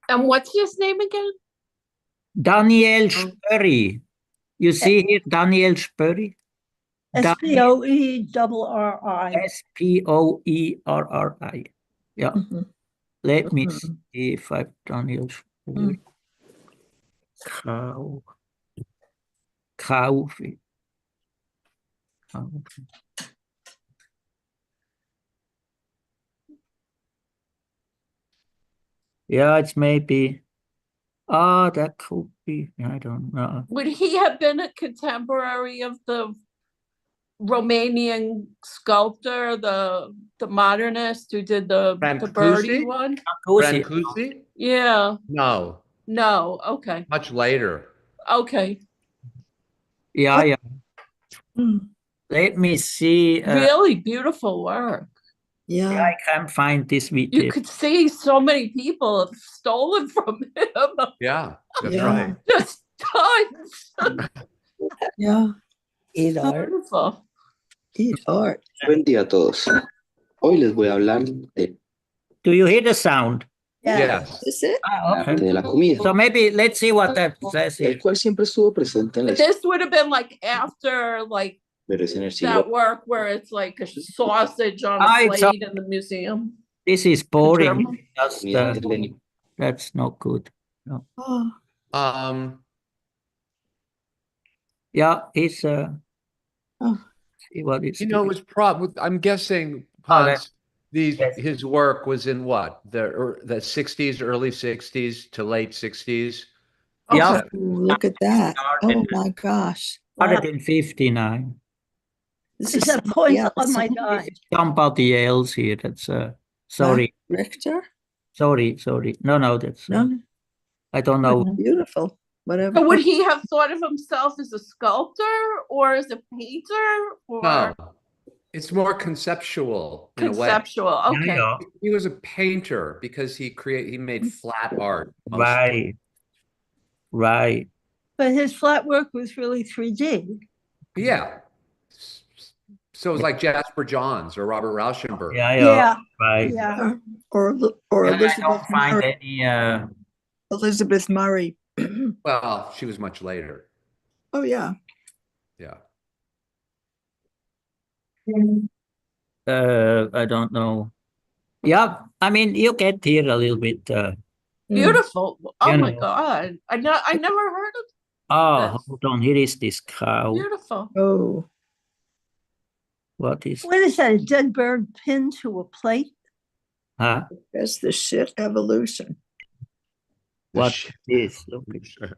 And what's his name again? Daniel Spoerri. You see here, Daniel Spoerri? Spoerri. Spoerri. Yeah. Mhm. Let me Mhm. see if I've Daniel Spoerri. Cow. Oh, okay. Yeah, it's maybe. That could be. I don't know. Would he have been a contemporary of the Romanian sculptor, the modernist who did the birdie Brancusi? one? Brancusi? Yeah. No, No. Okay. much later. Okay. Yeah, yeah. Mm, Let me see. Really beautiful work. Yeah, yeah. I can't find this You video. could see so many people have stolen from him. Yeah, that's Yeah. right. Just tons. Yeah. Eat art. Beautiful. Eat art. Buen día a todos. Hoy les voy a hablar de Do you hear the sound? Yes. Is it? Okay. de la comida, So maybe let's see what that says el here. cual siempre estuvo presente en la But historia, this would have been like after like pero es en el that siglo work where it's like a sausage on Ah, a it's plate in the museum. This is boring. German. Just, comida helénica. that's not good. Oh, Yeah, it's Oh. see what it's You know, it was I'm guessing, Oh, Hans, yes. his work was in what? The 60s, early 60s to late 60s. Yeah. Okay. ooh, look at that. Oh my gosh. Wow. 159. This Is that somebody points else, on my somebody- die? Somebody else here. That's sorry, Richter? sorry. No, that's No, I don't know. beautiful. Whatever. So would he have thought of himself as a sculptor or as a painter or No, it's more conceptual in a way. conceptual? Okay. Yeah, He was a painter because he made flat art. right, right. But his flat work was really 3D. Yeah. So it was like Jasper Johns or Robert Rauschenberg. Yeah, right. yeah. Or And I Elizabeth don't find Murray. any. Elizabeth Murray. Well, she was much later. Oh, yeah. Yeah. I don't know. Yeah, I mean, you get here a little bit. Beautiful. Oh You my know. God. I never heard of Oh, Yes. hold on. Here is this cow. beautiful. Oh, What is? What is that? A dead bird pinned to a plate? Huh? that's the shit evolution. What is? Look at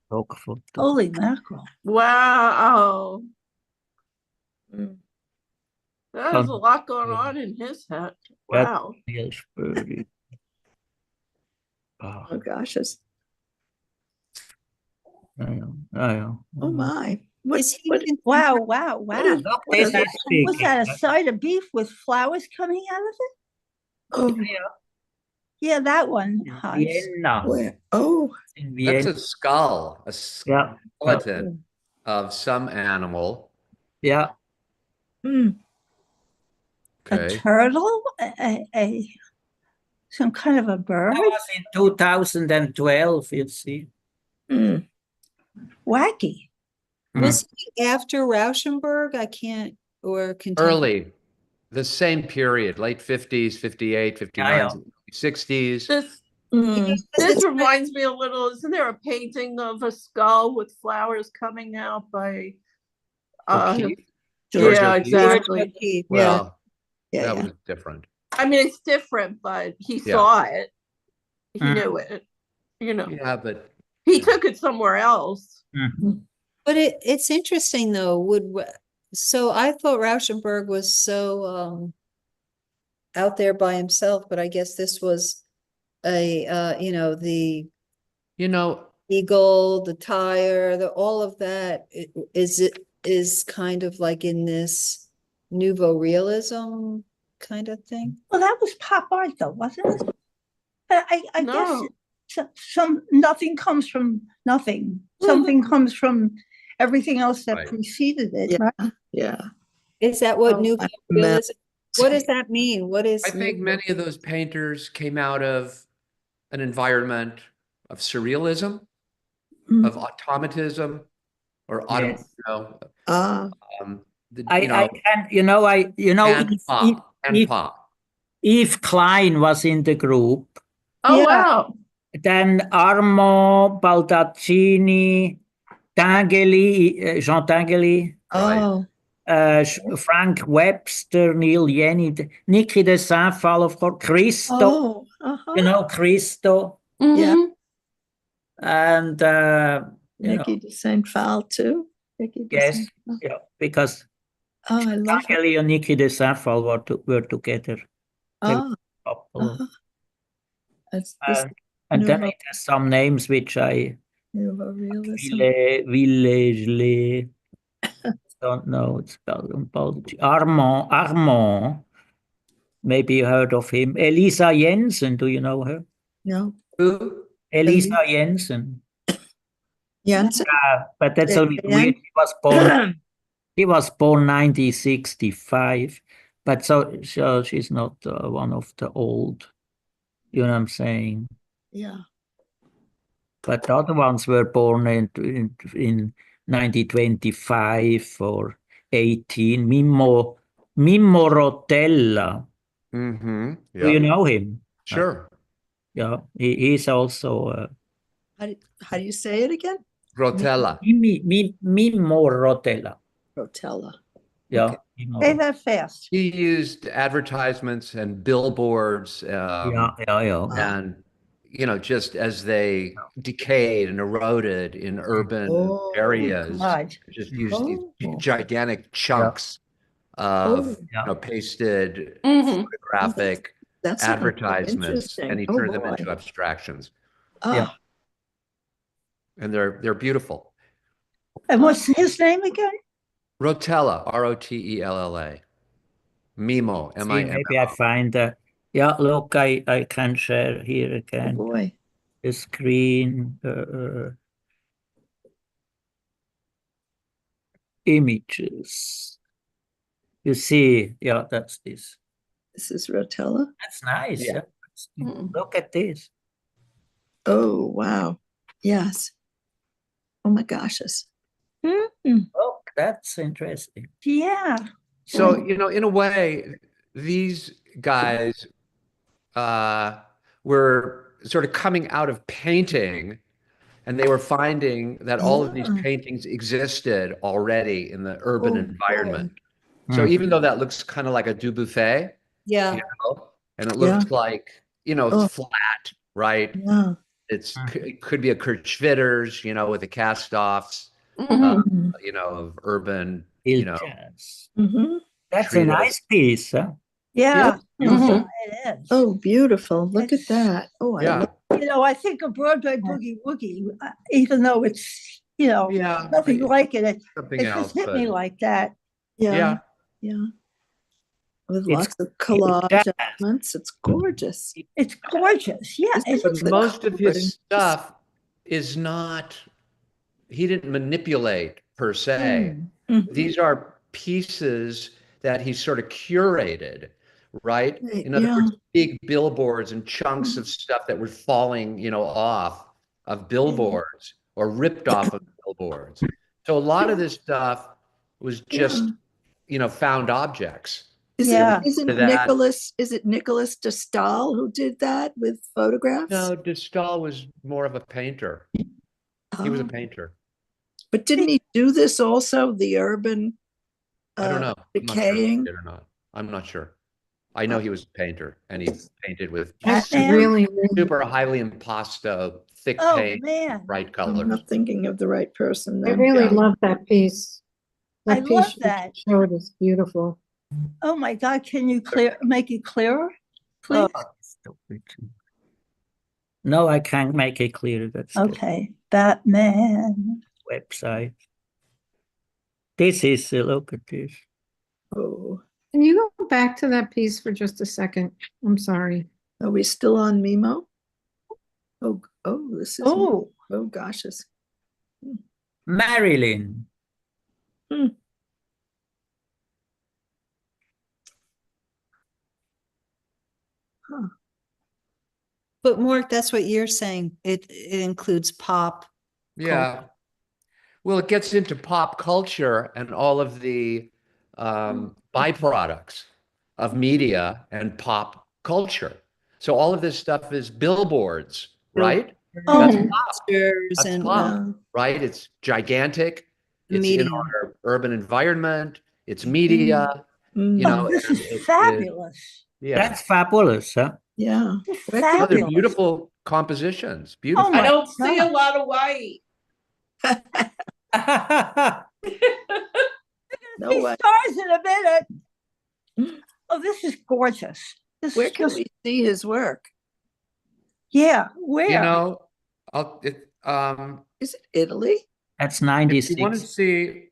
dog photo. Holy mackerel. Wow. Mm. There's a lot going on in his head. Wow. Yes, Spoerri. Oh, Oh, gosh. It's, I know. oh, my. Is he what, Wow, wow, what wow. is, Look, what this are they- is big. Was that a side of beef with flowers coming out of it? oh, Yeah, that one, Hans. Vienna. where? Oh, In That's Vienna. a skull, a Yeah. skeleton of some animal. Yeah. mm, A Okay. turtle? Some kind of a bird? That was in 2012, you see. mm. Wacky. Was he after Rauschenberg? I can't, or contemporary? Early, the same period, late 50s, 58, 59, 60s. This Mm. this reminds me a little, isn't there a painting of a skull with flowers coming out by O'Keeffe? George yeah, O'Keeffe? exactly. O'Keeffe, Well, Yeah, that yeah. was different. I mean, it's different, but he Yeah. saw it. He Mm. knew it. You know, Yeah, but he took it somewhere else. But it's interesting though, so I thought Rauschenberg was so out there by himself, but I guess this was a the you know, eagle, the tire, all of that is kind of like in this nouveau realism kind of thing. Well, that was pop art though, wasn't it? But I No. guess some nothing comes from nothing. Something comes from everything else that Right. preceded it, Yeah. right? Yeah. Is that what Oh, nouveau I remember. realism? What does that mean? What is? I think nouveau- many of those painters came out of an environment of surrealism, Mm. of automatism, or Yes. Ah, I can, if Klein was in the group, Oh Yeah. wow. then Armand, Baldacchini, Tinguely, Jean Tinguely, oh, Frank Webster, Neil Yenny, Nikki de Saint-Phal, of course, Christo, Oh, uh-huh. you know, Christo, Yeah. Mhm. and you know, Nikki de Saint-Phal too. Nikki de yes, Saint-Phal. yeah, because Oh, I love her. Angeli and Nikki de Saint-Phal were together. They were Oh, a couple. uh-huh. That's this And then Nouveau, it has some names which I Nouveau Realism. Villeglé, don't know. It's spelled in Polish. Armand. Maybe you heard of him. Elisa Jensen, do you know her? No, Who? Elisa Jensen. Janssen. But that's a bit weird. He was born 1965, but so she's not one of the old. You know what I'm saying? Yeah. But the other ones were born in 1925 or 18. Mimmo Rotella. Mm-hmm. Do you know him? Sure. Yeah, he's also How do you say it again? Rotella. Mimmo Rotella. Rotella. Yeah. Okay. Say that fast. He used advertisements and billboards, Yeah. and just as they decayed and eroded in urban areas, God. just used these Oh. gigantic chunks of pasted Mhm. photographic That's advertisements, interesting. and he Oh, turned them boy. into abstractions, Ah, and they're beautiful. And what's his name again? Rotella, Rotella, Mimmo, See, M-I-M-M-O. maybe I find yeah, look, I can share here oh again boy. the screen images. You see, yeah, that's this. This is Rotella. That's nice. Yeah. Mm. Look at this. Oh, wow. Yes. Oh my gosh. Look, that's interesting. Yeah. So, in a way, these guys were sort of coming out of painting, and they were finding that all of these Yeah. paintings existed already in the urban Oh, environment. boy. So even though that looks kind of like a Dubuffet, Yeah. and it looks like, Oh. it's flat, right? Yeah. It could be a Kurt Schwitters, with the cast-offs, Mhm. of urban, Ilchas. Mm-hmm. That's a Tritos. nice piece, huh? Yeah. Mhm. It is. Oh, beautiful. Look It's- at that. Oh, I love I think of Broadway Boogie Woogie, even though it's, Yeah, nothing like it. It something just else, hit me but like that. Yeah. yeah. Yeah. With It's lots of collage jazz. elements. It's gorgeous. It's gorgeous. Yeah. This But is the most of coloring. his stuff is not, he didn't manipulate per se. Mhm. These are pieces that he sort of curated, right? Right, In other yeah. words, big billboards and chunks of stuff that were falling, off of billboards or ripped off of billboards. So a lot of this stuff was just, found objects. Yeah. Isn't To that. Nicholas de Stael who did that with photographs? No, de Stael was more of a painter. He was a Oh. painter. But didn't he do this also, the urban I don't know. I'm not sure if he decaying? did or not. I'm not sure. I know he was a painter, and he painted with That's Batman? really, super highly impasto, thick Oh, paint, man. bright I'm colors. not thinking of the right person I then. really Yeah. love that piece. I That love piece you that. showed is beautiful. Oh my God. Can you make it clearer? Please. No, I can't make it clear. That's Okay. Batman. the website. This is, look at this. Oh, Can you go back to that piece for just a second? I'm sorry. are we still on Mimmo? Oh, this is, Oh, oh gosh, it's, Marilyn. But Mark, that's what you're saying. It includes pop. Yeah. Well, it gets into pop culture and all of the byproducts of media and pop culture. So all of this stuff is billboards, right? That's Oh, pop. posters That's and pop, right? It's gigantic. It's in media. our urban environment. it's media, you know. This and is fabulous. yeah. That's fabulous, huh? Yeah. This is Where can Oh, they're fabulous. beautiful compositions. Beautiful. Oh I my don't see a God. lot of white. No See way. stars in a minute. Oh, this is gorgeous. This Where is can just, we see his work? yeah, where? You know, Is it Italy? That's if you want to 96. see,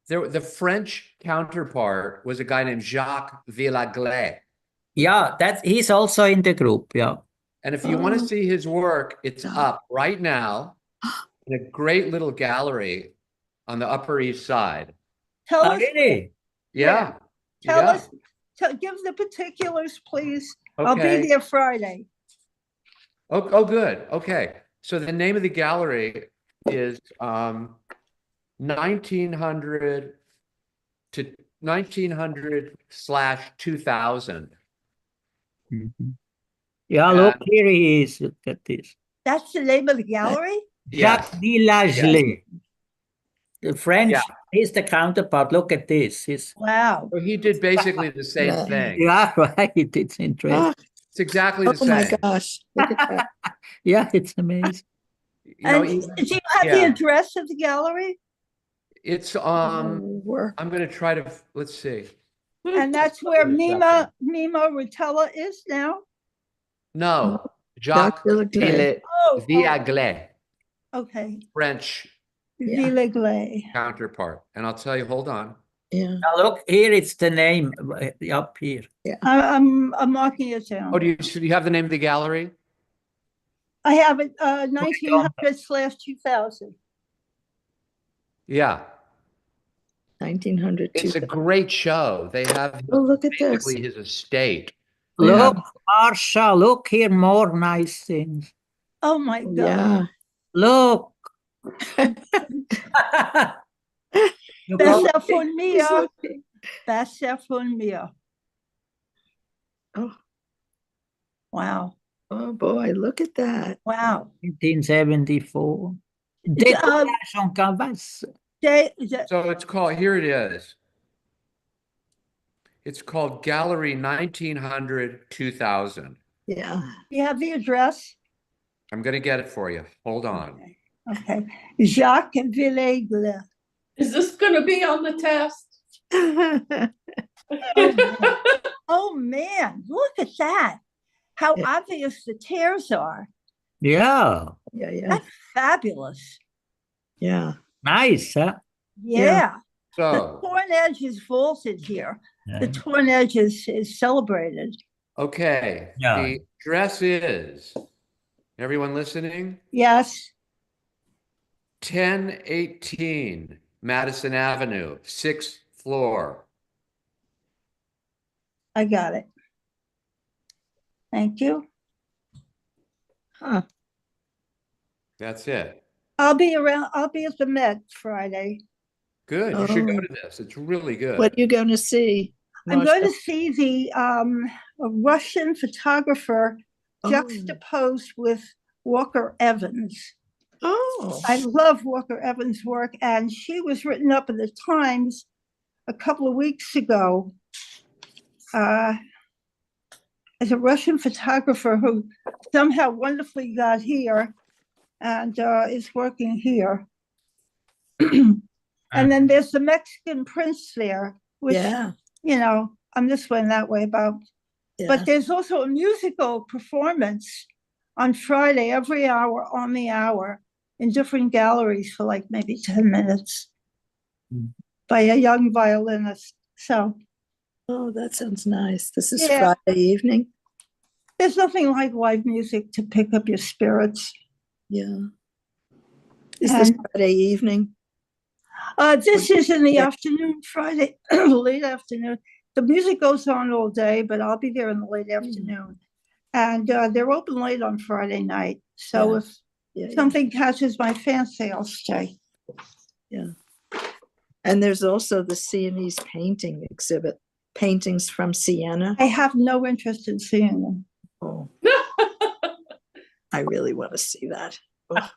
the French counterpart was a guy named Jacques Villeglé. Yeah, he's also in the group. Yeah. And if you want to see his work, it's Oh. up right now in a great little gallery on the Upper East Side. Tell Oh, us, really? Yeah. tell yeah. us, give the particulars, please. I'll Okay. be there Friday. Oh, good. Okay. So the name of the gallery is 1900 to 1900/2000. Mhm. Yeah, look, here he is. Look at this. That's the name of the gallery? Jacques Villeglé. The French, Yeah. he's the counterpart. Look at this. Wow. So he did basically the same Yeah. thing. Yeah, right. It's interesting. Ah, It's exactly the oh my same. gosh. Look at that. Yeah, it's amazing. You know, And even- do you have the yeah. address of the gallery? It's Work. I'm gonna try to let's see. And that's where Wait a Mimmo Rotella is now? No, Jacques Villeglé. Oh, Villeglé, okay. French Yeah. Villeglé. counterpart. And I'll tell you, hold on. Yeah. Now look, here it's the name up here. I'm marking it down. Oh, do you have the name of the gallery? I have it, 1900/2000. Yeah. 1900. It's a great show. They have Oh, look at this. basically his estate. Look, Marsha, look here, more nice things. Oh my God. Yeah. Look. Look how- Besser von He's mir. looking. Besser von mir. Oh, Wow. oh boy, look at that. Wow. 1974. It's, Décollage en canvas. So it's called, here it is. It's called Gallery 1900/2000. Yeah. You have the address? I'm going to get it for you. Hold on. Okay. Jacques Villeglé. Is this gonna be on the test? Oh man, look at that. How Yeah. obvious the tears are. Yeah. Yeah, yeah, That's fabulous. yeah. Nice, huh? Yeah. The So, torn edge is vaulted here. The Yeah. torn edge is celebrated. okay. Yeah. The address is, everyone listening? Yes. 1018 Madison Avenue, 6th floor. I got it. Thank you. Huh. That's it. I'll be around. I'll be at the Met Friday. Good. You should go Oh. to this. It's really good. What are you going to see? I'm going to Marsha? see the a Russian photographer Oh. juxtaposed with Walker Evans. Oh. I love Walker Evans' work, and she was written up in the Times a couple of weeks ago as a Russian photographer who somehow wonderfully got here and is working here. And then there's the Mexican prince there, which, Yeah. you know, I'm this way and that way about. Yeah. But there's also a musical performance on Friday, every hour on the hour, in different galleries for like maybe 10 minutes by a young violinist. So Oh, that sounds nice. This is Yeah. Friday evening. there's nothing like live music to pick up your spirits. Yeah. Is this And- Friday evening? This is in the Yeah. afternoon, Friday, late afternoon. The music goes on all day, but I'll be there in the late afternoon. And they're open late on Friday night. So Yeah. if Yeah, yeah. something catches my fancy, I'll stay. And there's also the Sienese painting exhibit, paintings from Siena. I have no interest in seeing them. Oh. I really want to see that. Oh,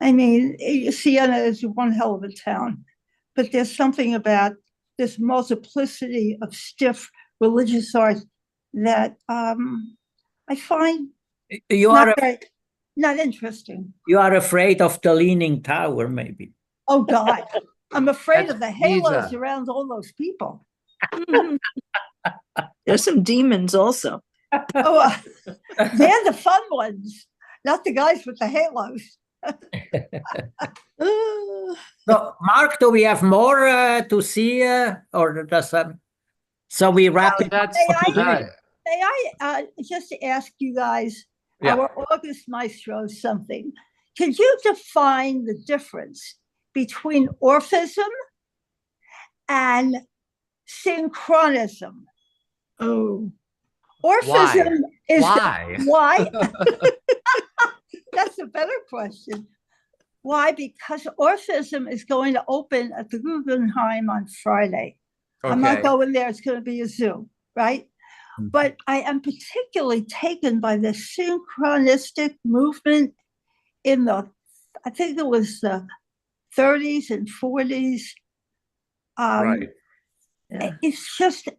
I mean, Siena is one hell of a town, but there's something about this multiplicity of stiff religious art that I find not interesting. You are afraid of the Leaning Tower, maybe. Oh God, I'm afraid of the halos Giza. around all those people. There's some demons also. Oh, they're the fun ones, not the guys with the halos. So, Mark, do we have more to see, or does so we wrap it up? May I just ask you guys, our August maestros, something? Could you define the difference between Orphism and Synchronism? Oh, Orphism is Why? why? That's a better question. Why? Because Orphism is going to open at the Guggenheim on Friday. I'm not going there. It's going to be a Zoom, right? Mm-hmm. But I am particularly taken by the synchronistic movement in the, I think it was the 30s and 40s. Right. Yeah. It's just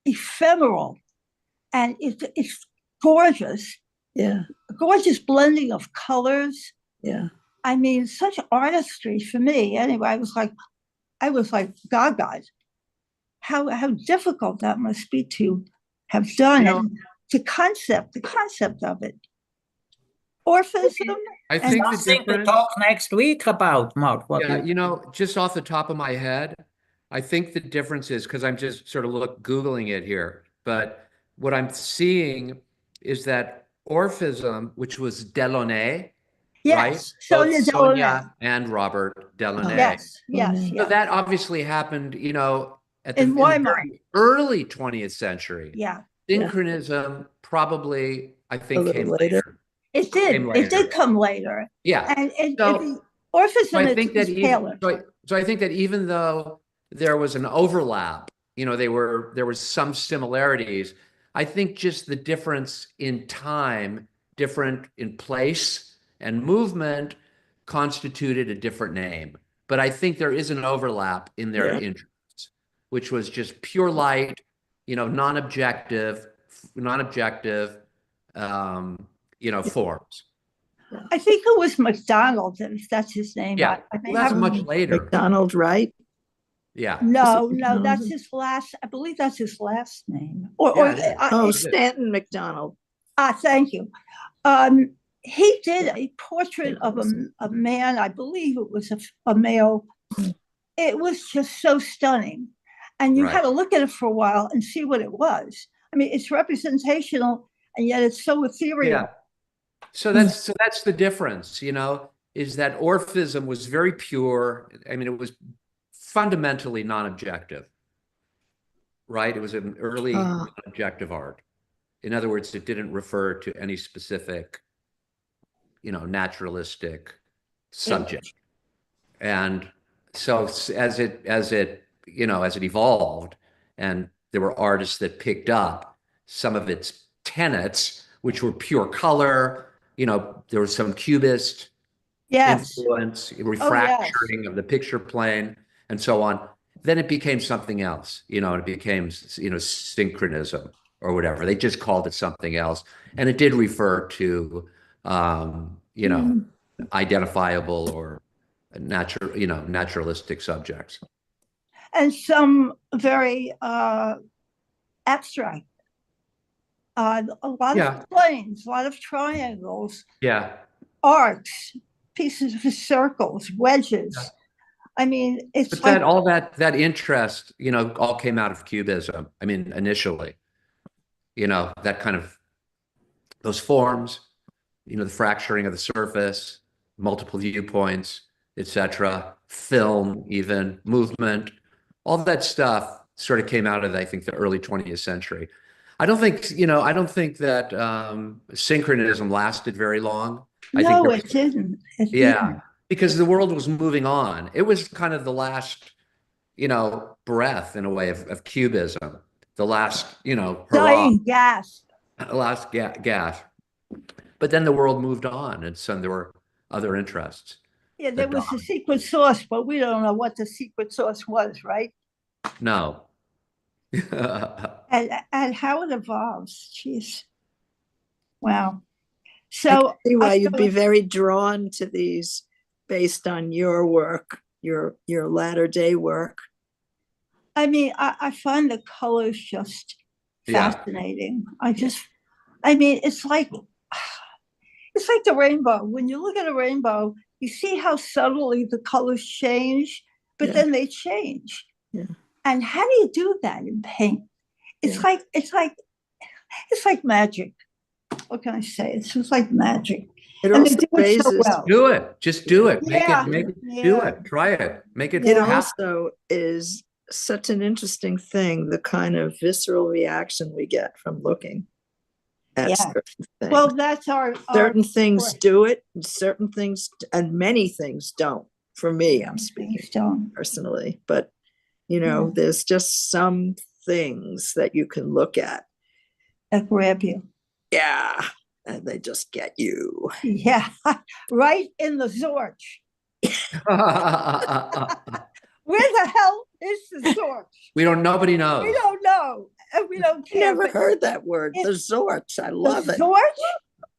ephemeral, and it's gorgeous. Yeah. A gorgeous blending of colors. Yeah. I mean, such artistry for me. Anyway, I was like gaga. How difficult that must be to have done, and the concept of it. Orphism. I think the difference. difference. Talk next week about, Mark. Just off the top of my head, I think the difference is, because I'm just sort of Googling it here, but what I'm seeing is that Orphism, which was Delaunay, right? Sonia and Robert Delaunay. Yes. So that obviously happened, at in the very early 20th century. Yeah. Synchronism probably, I think, came later. It did. It did come later. Yeah. And Orphism is tailored. So I think that even though there was an overlap, there was some similarities, I think just the difference in time, different in place and movement, constituted a different name. But I think there is an overlap in their interests, which was just pure light, non-objective, forms. I think it was Macdonald, if that's his name. Yeah, that's much later. Macdonald-Wright. Yeah. No, that's his last. I believe that's his last name. Stanton Macdonald. Thank you. He did a portrait of a man. I believe it was a male. It was just so stunning, and you had to look at it for a while and see what it was. I mean, it's representational, and yet it's so ethereal. Yeah. So that's the difference, is that Orphism was very pure. I mean, it was fundamentally non-objective, right? It was an early non-objective art. In other words, it didn't refer to any specific, naturalistic subject. And so as it evolved, and there were artists that picked up some of its tenets, which were pure color, there was some cubist influence, refracturing of the picture plane, and so on. Then it became something else, it became, synchronism or whatever. They just called it something else. And it did refer to, identifiable or naturalistic subjects. And some very abstract. A lot of planes, a lot of triangles. Yeah. Arcs, pieces of circles, wedges. Yeah. I mean, it's but all that interest, all came out of Cubism. I mean, initially, that kind of those forms, the fracturing of the surface, multiple viewpoints, etc., film, even movement, all that stuff sort of came out of, I think, the early 20th century. I don't think that synchronism lasted very long. It didn't. Because the world was moving on. It was kind of the last, breath in a way of Cubism, the last, dying gas. Last gas. But then the world moved on, and so there were other interests. Yeah, there was a secret sauce, but we don't know what the secret sauce was, right? No. And how it evolves. Jeez. Wow. I can So see why I you'd feel be like- very drawn to these based on your work, your latter day work. I mean, I find the colors just Yeah. fascinating. I mean, it's like the rainbow. When you look at a rainbow, you see how subtly the colors change, but Yeah. then they change. Yeah. And how do you do that in paint? It's Yeah. like magic. What can I say? It's just like magic. It And they also do it so raises, well. Do it. Just do it. Yeah, Make it, do yeah. it. Try it. Make it it happen. also is such an interesting thing, the kind of visceral reaction we get from looking at Yeah. certain things. Well, that's our certain things work. do it, and certain things, and many things don't. For me, I'm Things speaking don't. personally, but you know, there's just some things that you can look at. That grab you. Yeah, and they just get you. Yeah, right in the Zorch. Where the hell is the Zorch? Nobody knows. We don't know, and we don't I care. never but heard that word, the Zorch. I love the it. Zorch?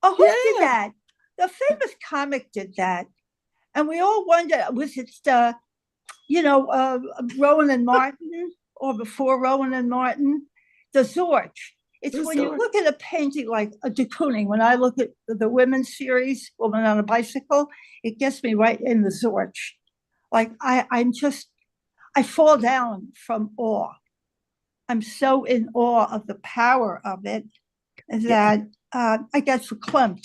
Oh, who did Yeah. that? The famous comic did that, and we all wondered, was it Rowan and Martin, or before Rowan and Martin? The Zorch. It's The when you Zorch. look at a painting like a de Kooning. When I look at the women's series, Woman on a Bicycle, it gets me right in the Zorch. Like I fall down from awe. I'm so in awe of the power of it that I get verklempt.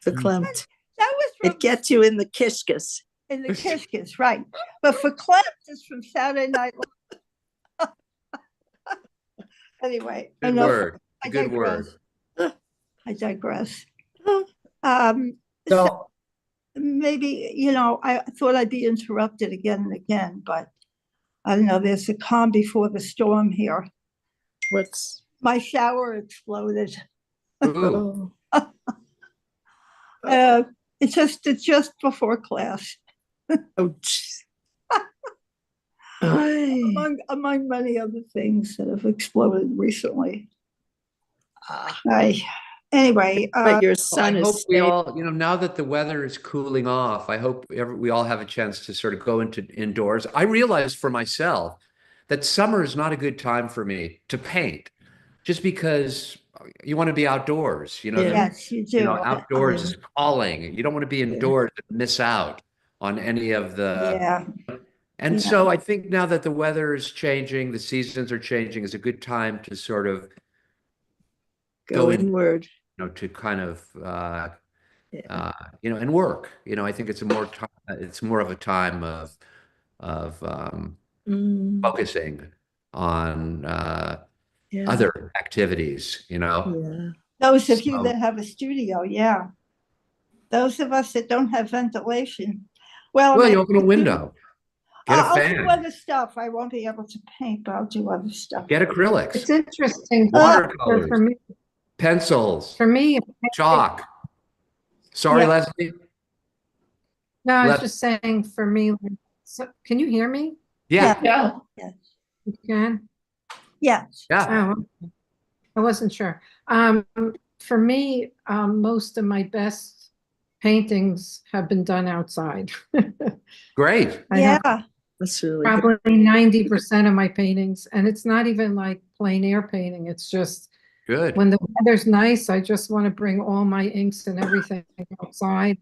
Verklempt. That was from It gets you in the kishkas. in the Kishkis, right? But verklempt is from Saturday Night Live. Anyway, Good enough. word. I Good word. digress. I digress. Oh. So maybe, I thought I'd be interrupted again and again, but I don't know, there's a calm before the storm here. What's My shower exploded. Ooh. It's just before class, oh, jeez. Ay. among many other things that have exploded recently. Anyway, But your I son hope is we all, now that the weather is cooling off, I hope we all have a chance to sort of go into indoors. I realized for myself that summer is not a good time for me to paint, just because you want to be outdoors. yes, you do. Outdoors is calling. You don't want to be indoors and miss out on any of the. Yeah. And so I think now that the weather is changing, the seasons are changing, is a good time to sort of go inward. to kind of, and work. I think it's more of a time of focusing on other activities. Yeah. Those of you that have a studio, yeah. Those of us that don't have ventilation. Well, you open a window. Get a I'll fan. do other stuff. I won't be able to paint, but I'll do other stuff. Get acrylics. It's interesting. Watercolors. For me, Pencils. Chalk. Sorry, Leslie. No, I was just saying for me, can you hear me? Yeah. Yeah. You can? Yes. Yeah. Oh, okay. I wasn't sure. For me, most of my best paintings have been done outside. Great. That's really Probably 90% of my paintings, and it's not even like plein air painting. It's just good. When the weather's nice, I just want to bring all my inks and everything outside.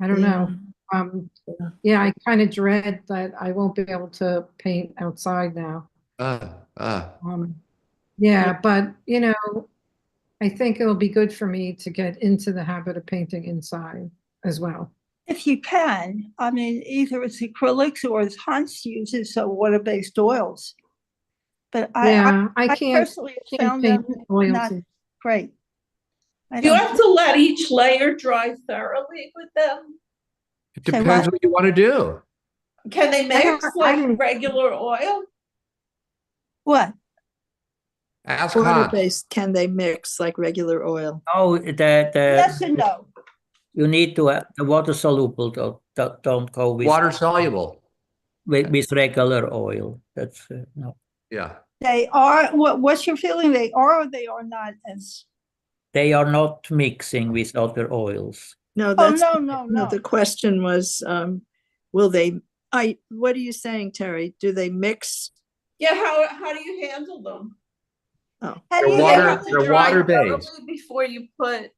I don't know. I kind of dread that I won't be able to paint outside now. But I think it'll be good for me to get into the habit of painting inside as well. If you can, I mean, either it's acrylics or as Hans uses, so water-based oils. But I can't personally found them not great. You have to let each layer dry thoroughly with them. It depends what you want to do. Can they mix like regular oil? What? Ask Hans. water-based. Can they mix like regular oil? Oh, Yes and no. You need to the water-soluble. Don't go with water-soluble. with regular oil. That's no. Yeah. They are, what's your feeling? They are or they are not as, They are not mixing with other oils. No, oh, that's, no. the question was, will they, what are you saying, Terry? Do they mix? Yeah, how do you handle them? How do They're you water- handle they're the- Dry water-based. thoroughly before you put,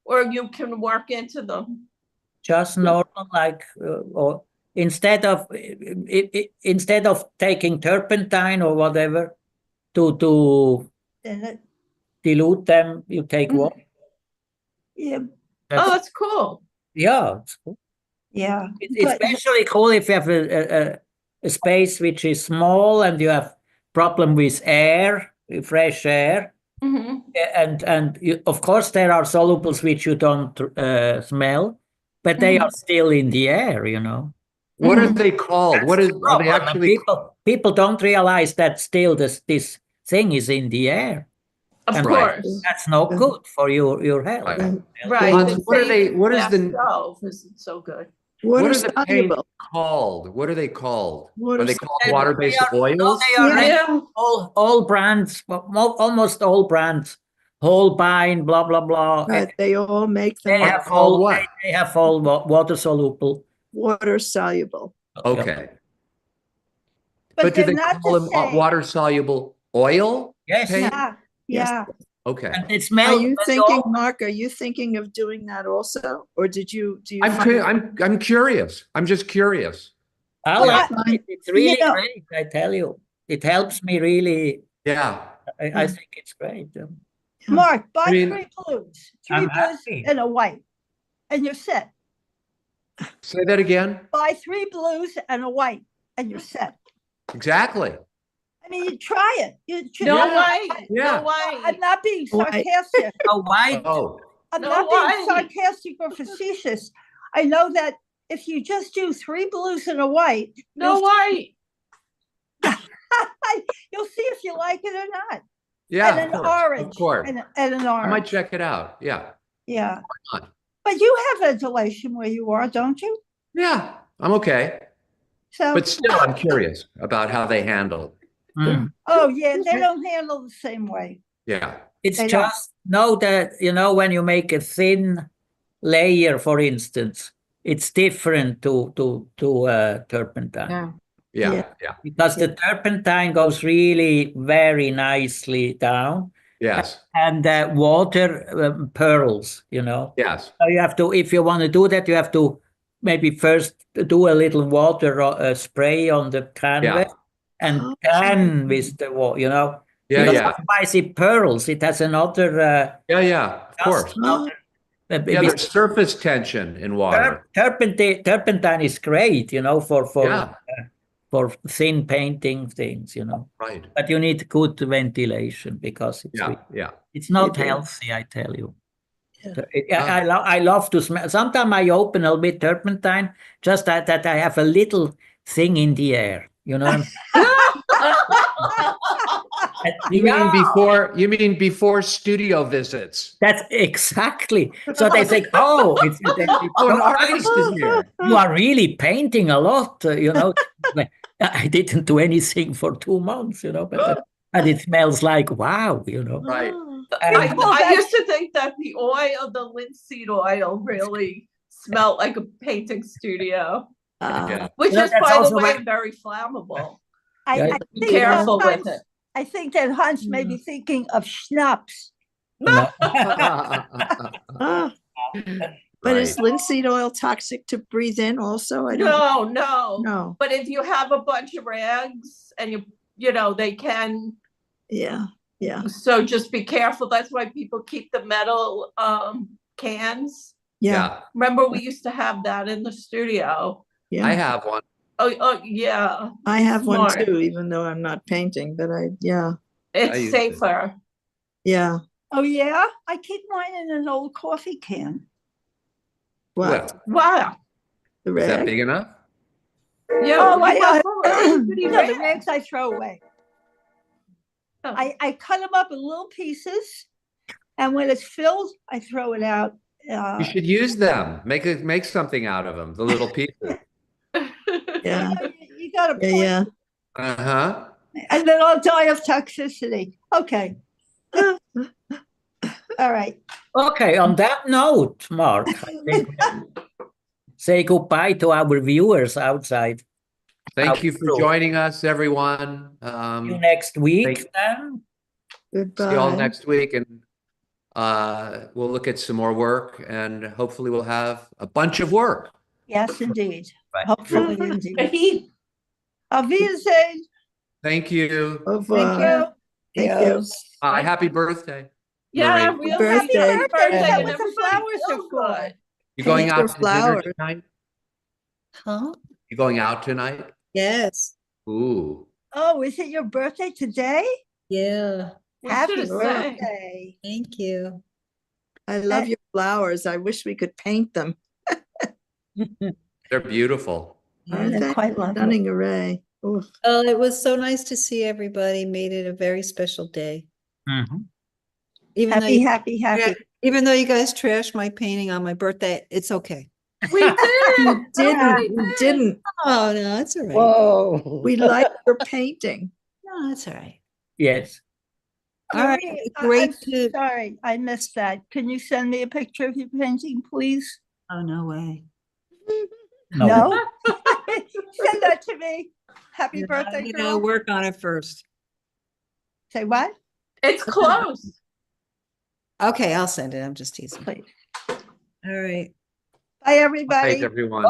or you can work into them. Just normal, like, or instead of taking turpentine or whatever to and it- dilute them, you take Mhm. water. Yeah, Oh, that's cool. Yeah, it's cool. yeah. It's But- especially cool if you have a space which is small and you have problem with air, fresh air. Mhm. And of course there are solubles which you don't smell, but they are still in the air, you know. What are they called? What is, That's the are they problem. And actually? people don't realize that still this thing is in the air. Of And Right. course. that's not good for your health. Right. Right. Hans, the what are they- saving what is gas the- stove isn't so good. What Water are the paints soluble. called? What are they called? Water Are they called They- water-based they are- no, oils? they are Yeah. all brands, almost all brands, Holbein, blah blah blah. They all make them They have called all what? they have all water soluble. water soluble. Okay. But But do they're they not call the them same. water-soluble oil? Yes. paint? Yeah, Yes. yeah. Okay. And it Are smells. you when thinking, all- Mark, are you thinking of doing that also? Or do you? I'm curious. I'm just curious. I Well, like I- it. It's really you know- great. I tell you, it helps me really. Yeah. I think it's great. Mark, buy I mean, 3 blues, I'm 3 blues happy. and a white, and you're set. Say that again. Buy 3 blues and a white, and you're set. Exactly. I mean, you try it. You try No Yeah. way. Yeah. No way. I'm not being White. sarcastic. Oh, white. Oh, I'm No not being way. sarcastic or facetious. I know that if you just do 3 blues and a white, No way. you'll see if you like it or not. yeah. And Of an course. orange. Of course. And an I might orange. check it out. Yeah. Yeah. not? But you have ventilation where you are, don't you? Yeah. I'm okay. So, But still, I'm curious about how they handle. Mm. oh yeah, they don't handle the same way. Yeah. It's They don't. just know that, you know, when you make a thin layer, for instance, it's different to turpentine. Yeah. Yeah. Yeah. Yeah. Because the turpentine goes really very nicely down, Yes. and water pearls, you know. Yes. So you have to, if you want to do that, you have to maybe first do a little water spray on the canvas and Oh, then with the water, you know. Yeah. Because Yeah. otherwise it pearls. It has another. Yeah. Yeah. Of course. Oh, Yeah. There's surface tension in water. Turpentine is great, you know, for Yeah. thin painting things, you know. Right. But you need good ventilation because it's Yeah. Yeah. it's not do. healthy, I tell you. Yeah. I love to smell. Sometimes I open a little bit turpentine, just that I have a little thing in the air, you know. You mean before studio visits? That's exactly. So they think, oh, it's Oh, an artist is here. you are really painting a lot, you know. I didn't do anything for 2 months, you know, but and it smells like wow, you know. Right. I used to think that the oil, the linseed oil, really smelled like a painting studio, Yeah. which Yeah, is, that's by the also way, why- very flammable. Yeah. Be think careful that with it. I think that Hans may be thinking of schnapps. No. Ah. But is linseed oil toxic to breathe in also? I don't No. know. But if you have a bunch of rags and you know, they can, Yeah. Yeah. so just be careful. That's why people keep the metal cans. Yeah. Remember, we used to have that in the studio. Yeah. I have one. Oh, yeah. I have one Smart. too, even though I'm not painting, but yeah. It's used it. safer. Yeah. Oh yeah, I keep mine in an old coffee can. What? Wow. The Is that rag? big enough? Yeah. Oh, you I, go for it. Pretty no, the rare. rags I throw away. Oh. I cut them up in little pieces, and when it's filled, I throw it out. You should use them. Make something out of them. The little pieces. Yeah. You got a point. Yeah. Uh-huh. And then I'll die of toxicity. Okay. All right. Okay, on that note, Mark, I think say goodbye to our viewers outside. Thank you for Outro. joining us, everyone. See you next week thank- then. Goodbye. See you all next week, and we'll look at some more work, and hopefully we'll have a bunch of work. Yes, indeed. Right. Hopefully, A indeed. heap. Auf Wiedersehen. Thank you. Au Thank revoir. you. Thank you. Happy birthday. Yeah, Marie. real Birthday. happy birthday. Is that And what the everybody flowers are feel for? good. You going Paint out your to dinner flowers. tonight? Huh? You going out tonight? Yes. Ooh. Oh, is it your birthday today? Yeah. We Happy should have sang. birthday. Thank you. I love your flowers. I wish we could paint them. They're beautiful. Aren't They're they? quite lovely. Stunning array. Oof. Oh, it was so nice to see everybody. Made it a very special day. Mhm. Even though Happy, you, happy, happy. even though you guys trashed my painting on my birthday, it's okay. We did. You didn't. You didn't. Oh no, it's all right. Whoa. We like your painting. No, it's all right. Yes. All right. Marie, Great I'm to. sorry, I missed that. Can you send me a picture of your painting, please? Oh no way. No? Send that to me. Happy birthday, I'm girl. gonna work on it first. Say what? It's close. Okay, I'll send it. I'm just teasing. Please. All right. Bye, everybody. Thanks, everyone.